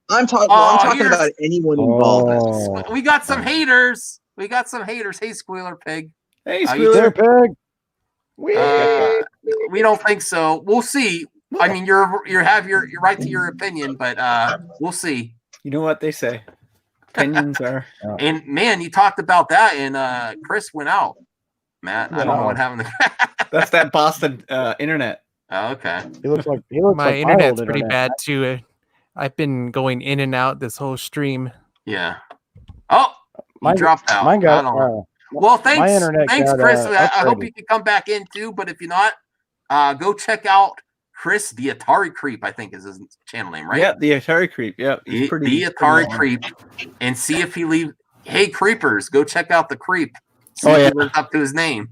I'm talking about anyone involved. We got some haters. Hey, Squealer Pig. Hey, Squealer Pig. We We don't think so. We'll see. I mean, you have your right to your opinion, but we'll see. You know what they say. Opinions are. And man, you talked about that, and Chris went out. Matt, I don't know what happened. That's that Boston internet. Oh, okay. He looks like My my internet's old pretty internet. bad too. I've been going in and out this whole stream. Yeah. Oh, he Mine- dropped out. Mine got I don't know. Well, my thanks, internet thanks, got, Chris. I hope upgraded. you can come back in too. But if you're not, go check out Chris the Atari Creep. I think is his channel name, right? Yeah, the Atari Creep. Yeah, he's The Atari Creep, and see if he leave. Hey, creepers, go check out the Creep. See if he lives up to his name.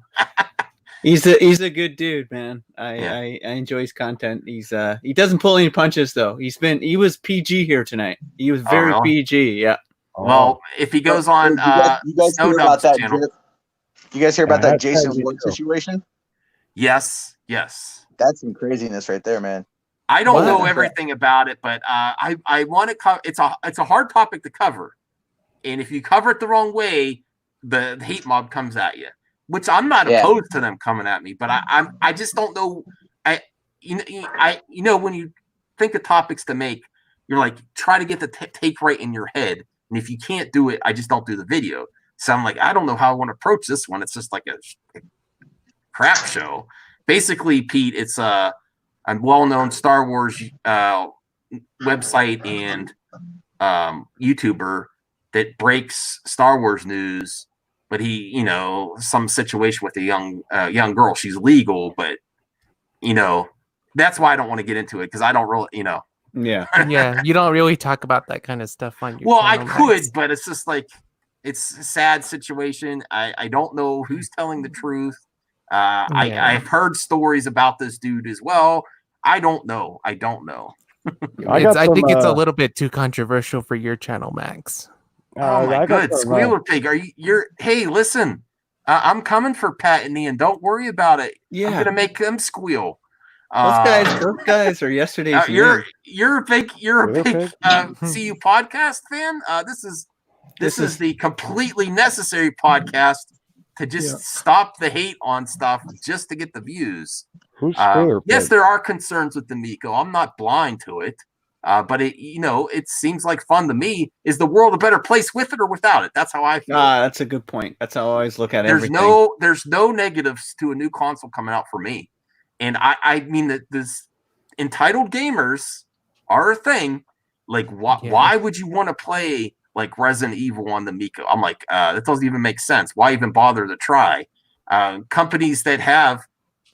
He's a good dude, man. I enjoy his content. He doesn't pull any punches though. He was PG here tonight. He was very really? PG. Yeah. Well, if he goes on, you guys Snow hear about Dump's that? channel. You guys hear about that that's Jason crazy, Ward too. situation? Yes. That's some craziness right there, man. I don't What? know everything about it, but I want to cover. It's a hard topic to cover, and if you cover it the wrong way, the hate mob comes at you. Which I'm not opposed to them coming at me, but I just don't know. You know when you think of topics to make, you're like try to get the take right in your head, and if you can't do it, I just don't do the video. So I'm like, I don't know how I want to approach this one. It's just like a crap show. Basically, Pete, it's a well-known Star Wars website and YouTuber that breaks Star Wars news, but he, some situation with a young girl. She's legal, but that's why I don't want to get into it because I don't really, Yeah. Yeah, you don't really talk about that kind of stuff on your Well, I channel, could, Max. but it's just like it's a sad situation. I don't know who's telling the truth. I've heard stories about this dude as well. I don't know. I think it's a little bit too controversial for your channel, Max. Oh my god, Squealer Pig! Hey, listen, I'm coming for Pat and Ian. Don't worry about it. Yeah. I'm gonna make them squeal. Those guys are yesterday's. You're a big CU podcast fan. This is the completely necessary podcast to just stop the hate on stuff just to get the views. Who's Squealer Pig? Yes, there are concerns with the Amico. I'm not blind to it. But it seems like fun to me. Is the world a better place with it or without it? That's how I feel. That's a good point. That's how I always look at everything. There's no negatives to a new console coming out for me. And I mean that this entitled gamers are a thing. Like why would you want to play like Resident Evil on the Amico? I'm like, that doesn't even make sense. Why even bother to try? Companies that have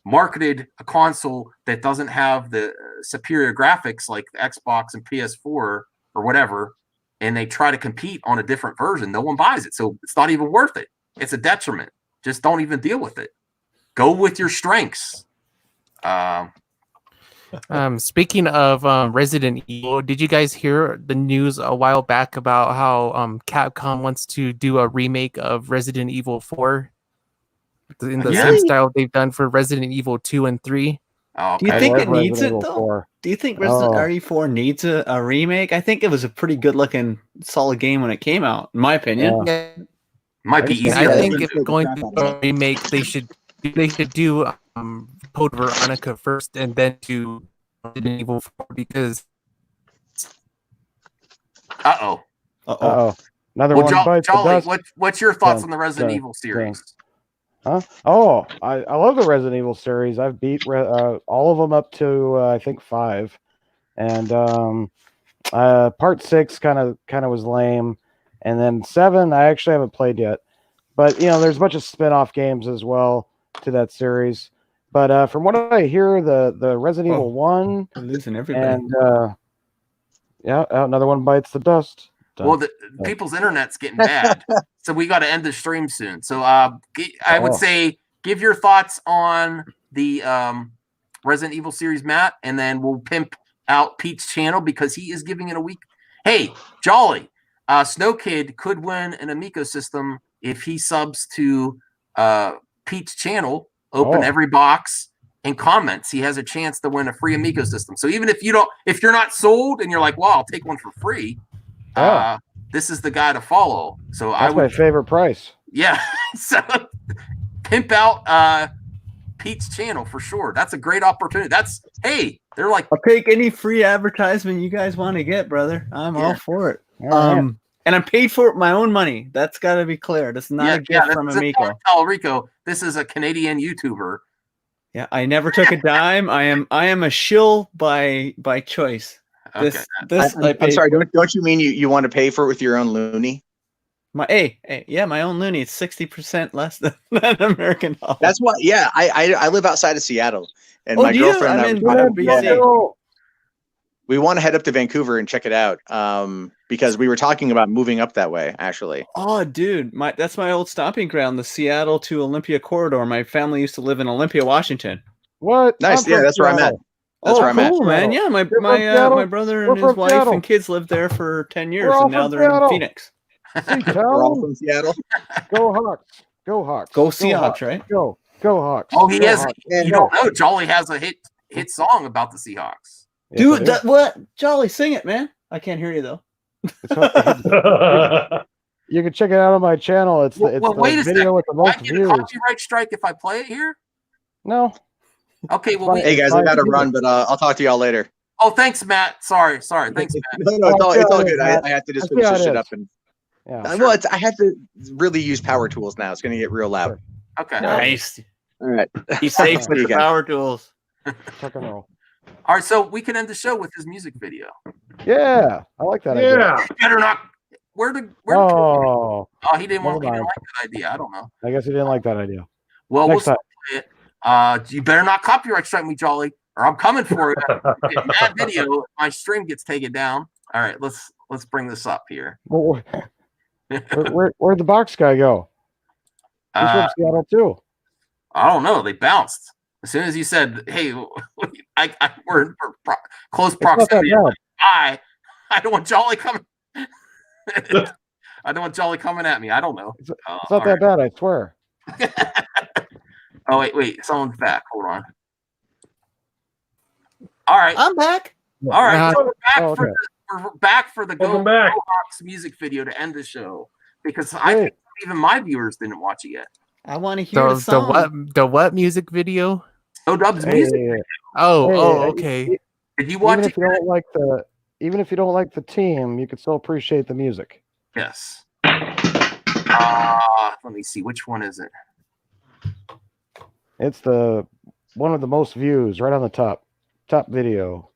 marketed a console that doesn't have the superior graphics like the Xbox and PS4 or whatever, and they try to compete on a different version, no one buys it. So it's not even worth it. It's a detriment. Just don't even deal with it. Go with your strengths. Speaking of Resident Evil, did you guys hear the news a while back about how Capcom wants to do a remake of Resident Evil 4 in the same style they've done for Resident Evil 2 and 3? Oh, do you think it needs it Evil though? 4. Do you think Resident RE4 needs a remake? I think it was a pretty good looking, solid game when it came out, in my opinion. Yeah. Might be easier. I think if going to do a remake, they should do Code Veronica first and then do Resident Evil 4 because. Another one bites the Jolly, dust. what's your thoughts on the Resident Evil series? Huh? Oh, I love the Resident Evil series. I've beat all of them up to I think 5, and part 6 kind of was lame, and then 7 I actually haven't played yet. But there's a bunch of spin-off games as well to that series. But from what I hear, the Resident Evil 1 losing everybody, and another one bites the dust. Well, the people's internet's getting bad, so we got to end the stream soon. So I would say give your thoughts on the Resident Evil series, Matt, and then we'll pimp out Pete's channel because he is giving it a week. Hey, Jolly, Snow Kid could win an Amico system if he subs to Pete's channel, open every box, and comments. He has a chance to win a free Amico system. So even if you're not sold and you're like, well, I'll take one for free. This is the guy to follow. So that's my favorite price. Yeah. So pimp out Pete's channel for sure. That's a great opportunity. They're like, I'll take any free advertisement you guys want to get, brother. I'm all for it. And I'm paid for my own money. That's got to be clear. That's not a gift from Amico. Tell Rico, this is a Canadian YouTuber. Yeah, I never took a dime. I am a shill by choice. Okay. I'm sorry. Don't you mean you want to pay for it with your own loony? My own loony. It's 60% less than American dollar. That's why. Yeah, I live outside of Seattle, and my girlfriend and I we want to head up to Vancouver and check it out. Because we were talking about moving up that way, actually. Oh, dude, that's my old stomping ground, the Seattle to Olympia corridor. My family used to live in Olympia, Washington. What? Nice. Yeah, that's where I'm at. That's where I'm at. Man. Yeah, my brother and his wife and kids lived there for 10 years, and now they're in Phoenix. We're all from Seattle. Go Hawks. Go Hawks. Go Seahawks, right? Go Hawks. Oh, he has. You don't know, Jolly has a hit song about the Seahawks. Dude, what? Jolly, sing it, man. I can't hear you though. You can check it out on my channel. It's the video with the most views. Can I get a copyright strike if I play it here? No. Okay. Well, hey guys, I got to run, but I'll talk to y'all later. Oh, thanks, Matt. Sorry. Thanks, Matt. No, it's all good. I have to just finish this shit up and. Yeah. Well, I have to really use power tools now. It's going to get real loud. Okay. Nice. All right. He's safe with the power tools. Rock and roll. All right, so we can end the show with his music video. Yeah, I like that idea. You better not. He didn't like that idea. I don't know. I guess he didn't like that idea. Well, we'll play it. You better not copyright strike me, Jolly, or I'm coming for you. That video, my stream gets taken down. All right, let's bring this up here. Well, where'd the box guy go? He's from Seattle too. I don't know. They bounced as soon as he said, "Hey, we're in close proximity." I don't want Jolly coming. I don't want Jolly coming at me. I don't know. It's not that bad, I swear. Oh wait, someone's back. Hold on. All right, I'm back. All right, so we're back for the Go Hawks music video to end the show because even my viewers didn't watch it yet. I want to hear the song. The what music video? O-Dub's music video. Okay. Did you watch it? Even if you don't like the team, you can still appreciate the music. Yes. Let me see. Which one is it? It's the one of the most views, right on the top video.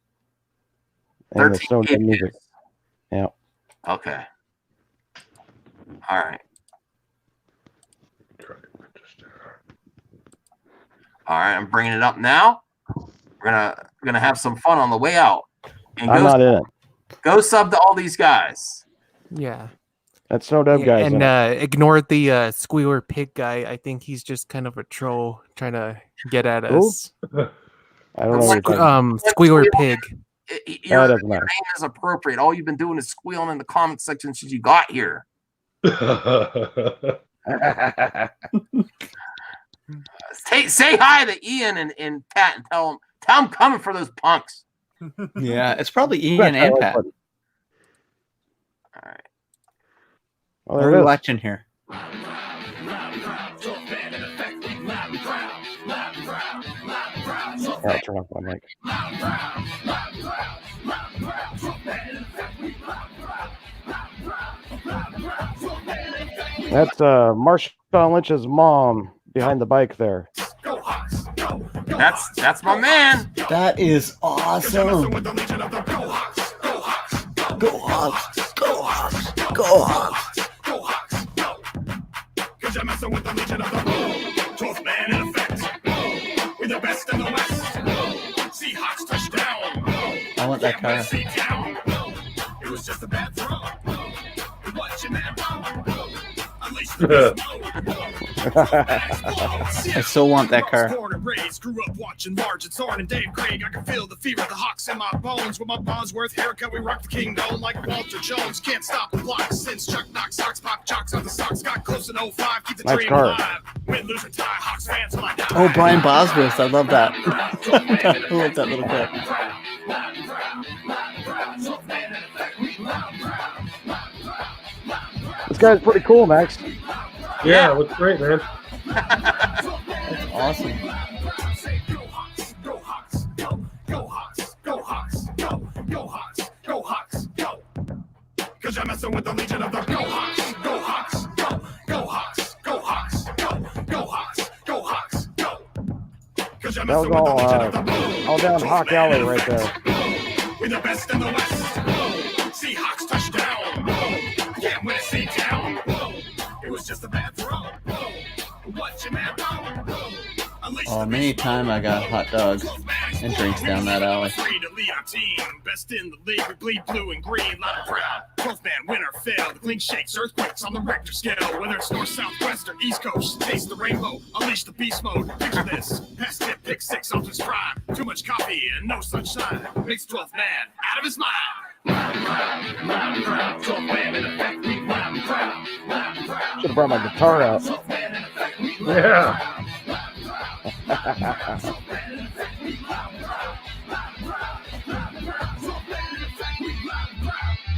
And the Stone music. Yeah. Okay. All right. All right, I'm bringing it up now. We're gonna have some fun on the way out. And I'm not in it. Go sub to all these guys. Yeah. That's no dub guys. And ignore the squealer pig guy. I think he's just kind of a troll trying to get at us. I don't know. Squealer pig. Your name is appropriate. All you've been doing is squealing in the comment section since you got here. Say hi to Ian and Pat and tell them I'm coming for those punks. Yeah, it's probably Ian and Pat. All right. Well, what are we watching here? Turn off my mic. That's Marshawn Lynch's mom behind the bike there. That's my man. That is awesome. Go Hawks! Go Hawks! Go Hawks! Go Hawks! Go Hawks! Go Hawks! Go! Cause you're messing with the Legion of the Bull. 12th man in effect. We're the best in the West. Seahawks touchdown. I want that car. It was just a bad throw. What you man I still want that car. Born and raised, grew up watching Marge and Zorn and Dave Craig. I can feel the fear of the Hawks in my bones. With my Bosworth haircut, we rock the kingdom like Walter Jones. Can't stop the block since Chuck knocks socks, pop chocks on the socks. Got close in 05, keep the dream alive. Win, lose, or tie, Hawks fans till I die. Oh, Brian Bosworth, I love that. I love that little clip. This guy's pretty cool, Max. Yeah, it looks great, man. That's awesome. Cause you're messing with the legion of the Go Hawks, Go Hawks, Go, Go Hawks, Go Hawks, Go, Go Hawks, Go Hawks, Go. Cause you're That was messing with the legion of the all down Hawk Alley right there. We're the best in the West. Seahawks touchdown. Can't win a seat down. It was just a bad throw. What you man? Oh, many time I got hot dogs and drinks down that alley. Free to lead our team. Best in the league. We bleed blue and green. Lot of proud. 12th man, win or fail. The clean shakes, earthquakes on the Richter scale. Whether it's north, south, west, or east coast. Taste the rainbow. Unleash the beast mode. Picture this. Pass tip, pick six off his prime. Too much coffee and no sunshine. Makes 12th man out of his mind. Loud and proud. Loud and proud. 12th man in effect. We loud and proud. Loud and proud. Should have brought my guitar out. 12th man in effect. We loud and Yeah. proud.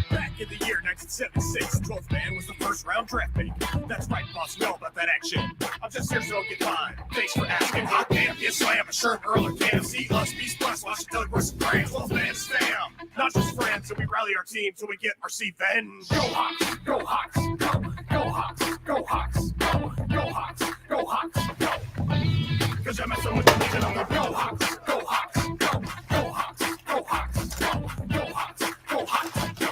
Back in the year 1976, 12th man was the first round draft pick. That's right, boss, know about that action. I'm just here so don't get mine. Thanks for asking. Hot damn, yes, I am a shirt Earl and Cam. See us, Beast Plus, Washington versus France. 12th man is fam, not just friends. So we rally our team till we get our revenge. Go Hawks, go Hawks, go, go Hawks, go Hawks, go, go Hawks, go Hawks, go. Cause you're messing with the legion of the Go Hawks, go Hawks, go, go Hawks, go Hawks, go, go Hawks, go Hawks, go.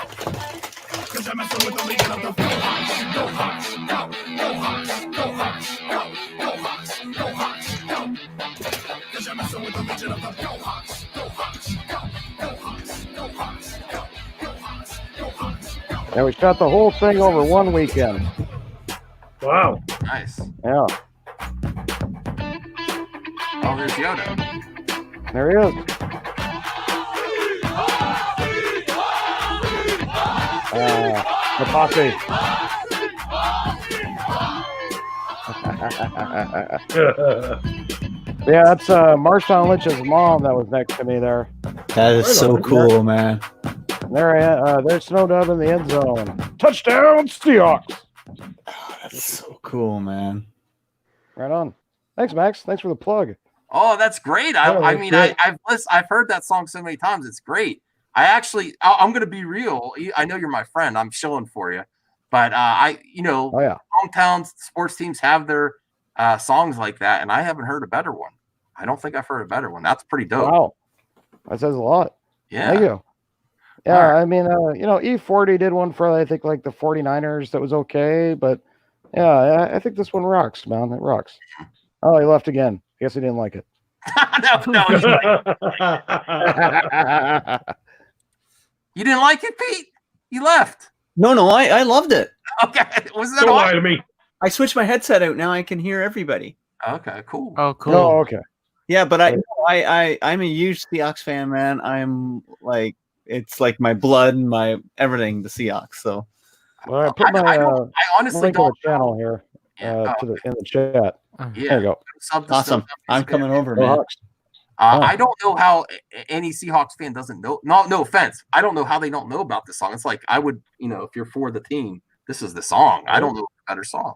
Cause you're messing with the legion of the Go Hawks, go Hawks, go, go Hawks, go Hawks, go, go Hawks, go Hawks, go. Cause you're messing with the legion of the Go Hawks, go Hawks, go, go Hawks, go Hawks, go, go Hawks, go Hawks, go. Yeah, we shot the whole thing over one weekend. Wow. Nice. Yeah, Oh, there's Yoda. there he is. The posse. Yeah, that's Marshawn Lynch's mom that was next to me there. That is so cool, man. There's Snow Dub in the end zone. Touchdown, Seahawks. That's so cool, man. Right on. Thanks, Max. Thanks for the plug. Oh, that's great. Oh, I that's mean, great. I've heard that song so many times. It's great. I'm going to be real. I know you're my friend. I'm shilling for you. But Oh yeah. hometown sports teams have their songs like that, and I haven't heard a better one. I don't think I've heard a better one. That's pretty dope. Wow. That says a lot. Yeah. Thank you. Yeah, All right. I mean, E40 did one for, I think, like the 49ers that was okay, but yeah, I think this one rocks, man. It rocks. Oh, he left again. I guess he didn't like it. no, you didn't like it, Pete? You left. No, I loved it. Okay. Wasn't that Don't lie all? to me. I switched my headset out. Now I can hear everybody. Okay, cool. Oh, cool. Oh, okay. Yeah, but I'm a huge Seahawks fan, man. I'm like, it's like my blood and my everything, the Seahawks. So Well, I put my I honestly link to don't the channel here Yeah. in the chat. There Yeah. you go. Sub to awesome. sub. I'm coming over, Go man. Hawks. I don't know how any Seahawks fan doesn't know. No offense. I don't know how they don't know about this song. It's like I would, if you're for the team, this is the song. I don't know a better song.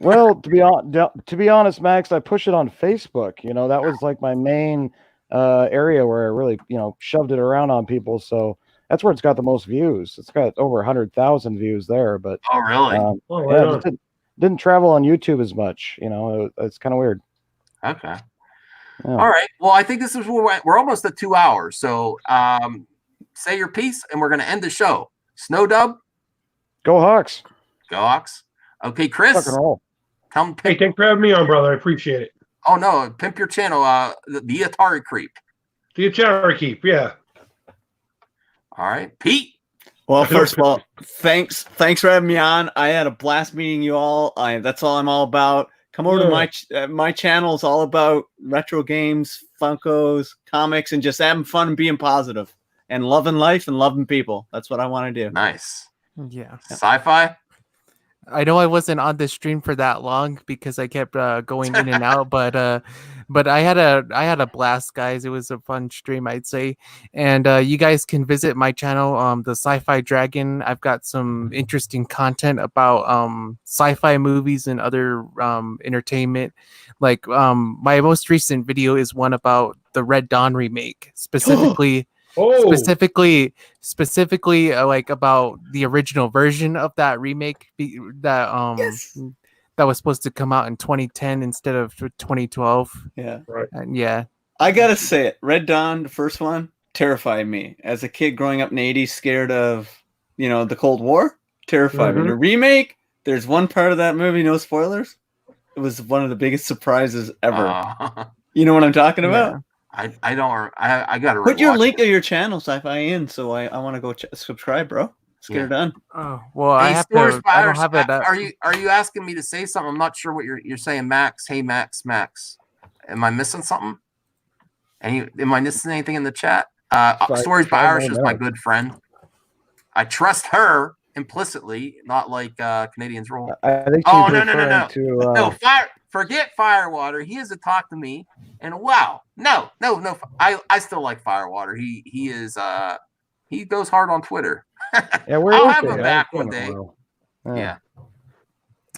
Well, to be honest, Max, I push it on Facebook. That was like my main area where I really, shoved it around on people. So that's where it's got the most views. It's got over 100,000 views there. But Oh, really? Oh, yeah, right on. didn't travel on YouTube as much. It's kind of weird. Okay. Yeah. All right. Well, I think this is where we're almost at 2 hours. So say your piece, and we're going to end the show. Snow Dub, Go Hawks. go Hawks. Okay, Chris, Rock and roll. come Hey, thanks for having me on, brother. I appreciate it. Oh no, pimp your channel. The Atari Creep. The Atari Keep, yeah. All right, Pete. Well, first of all, thanks for having me on. I had a blast meeting you all. That's all I'm all about. Come over to my channel. Is all about retro games, Funkos, comics, and just having fun and being positive and loving life and loving people. That's what I want to do. Nice. Yeah. Sci-fi. I know I wasn't on the stream for that long because I kept going in and out, but But I had a blast, guys. It was a fun stream, I'd say. And you guys can visit my channel, the Sci-Fi Dragon. I've got some interesting content about sci-fi movies and other entertainment. Like my most recent video is one about the Red Dawn remake, specifically. Specifically, like about the original version of that remake that that was supposed to come out in 2010 instead of 2012. Yeah, right. And yeah, I gotta say it. Red Dawn, the first one, terrified me as a kid growing up in the 80s, scared of the Cold War. Terrified me. The remake, there's one part of that movie, no spoilers. It was one of the biggest surprises ever. You know what I'm talking about? I don't. I gotta put your link it. of your channel, Sci-Fi, in, so I want to go subscribe, bro. Let's get her done. Oh well, Hey, I have to. I don't have it. Are you asking me to say something? I'm not sure what you're saying, Max. Hey, Max. Am I missing something? Am I missing anything in the chat? Stories by Irish is my good friend. I trust her implicitly, not like Canadians roll. I think no. to Forget Firewater. He hasn't talked to me, and wow, no. I still like Firewater. He is he goes hard on Twitter. Yeah, I'll have him back one day. Yeah.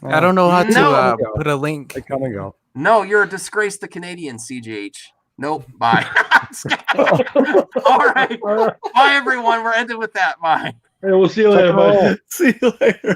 I don't know how to put a link. They come and go. No, you're a disgrace to Canadians, CJH. Nope. Bye. All right. Bye, everyone. We're ending with that. Bye. Hey, we'll see you later, bud. See you later.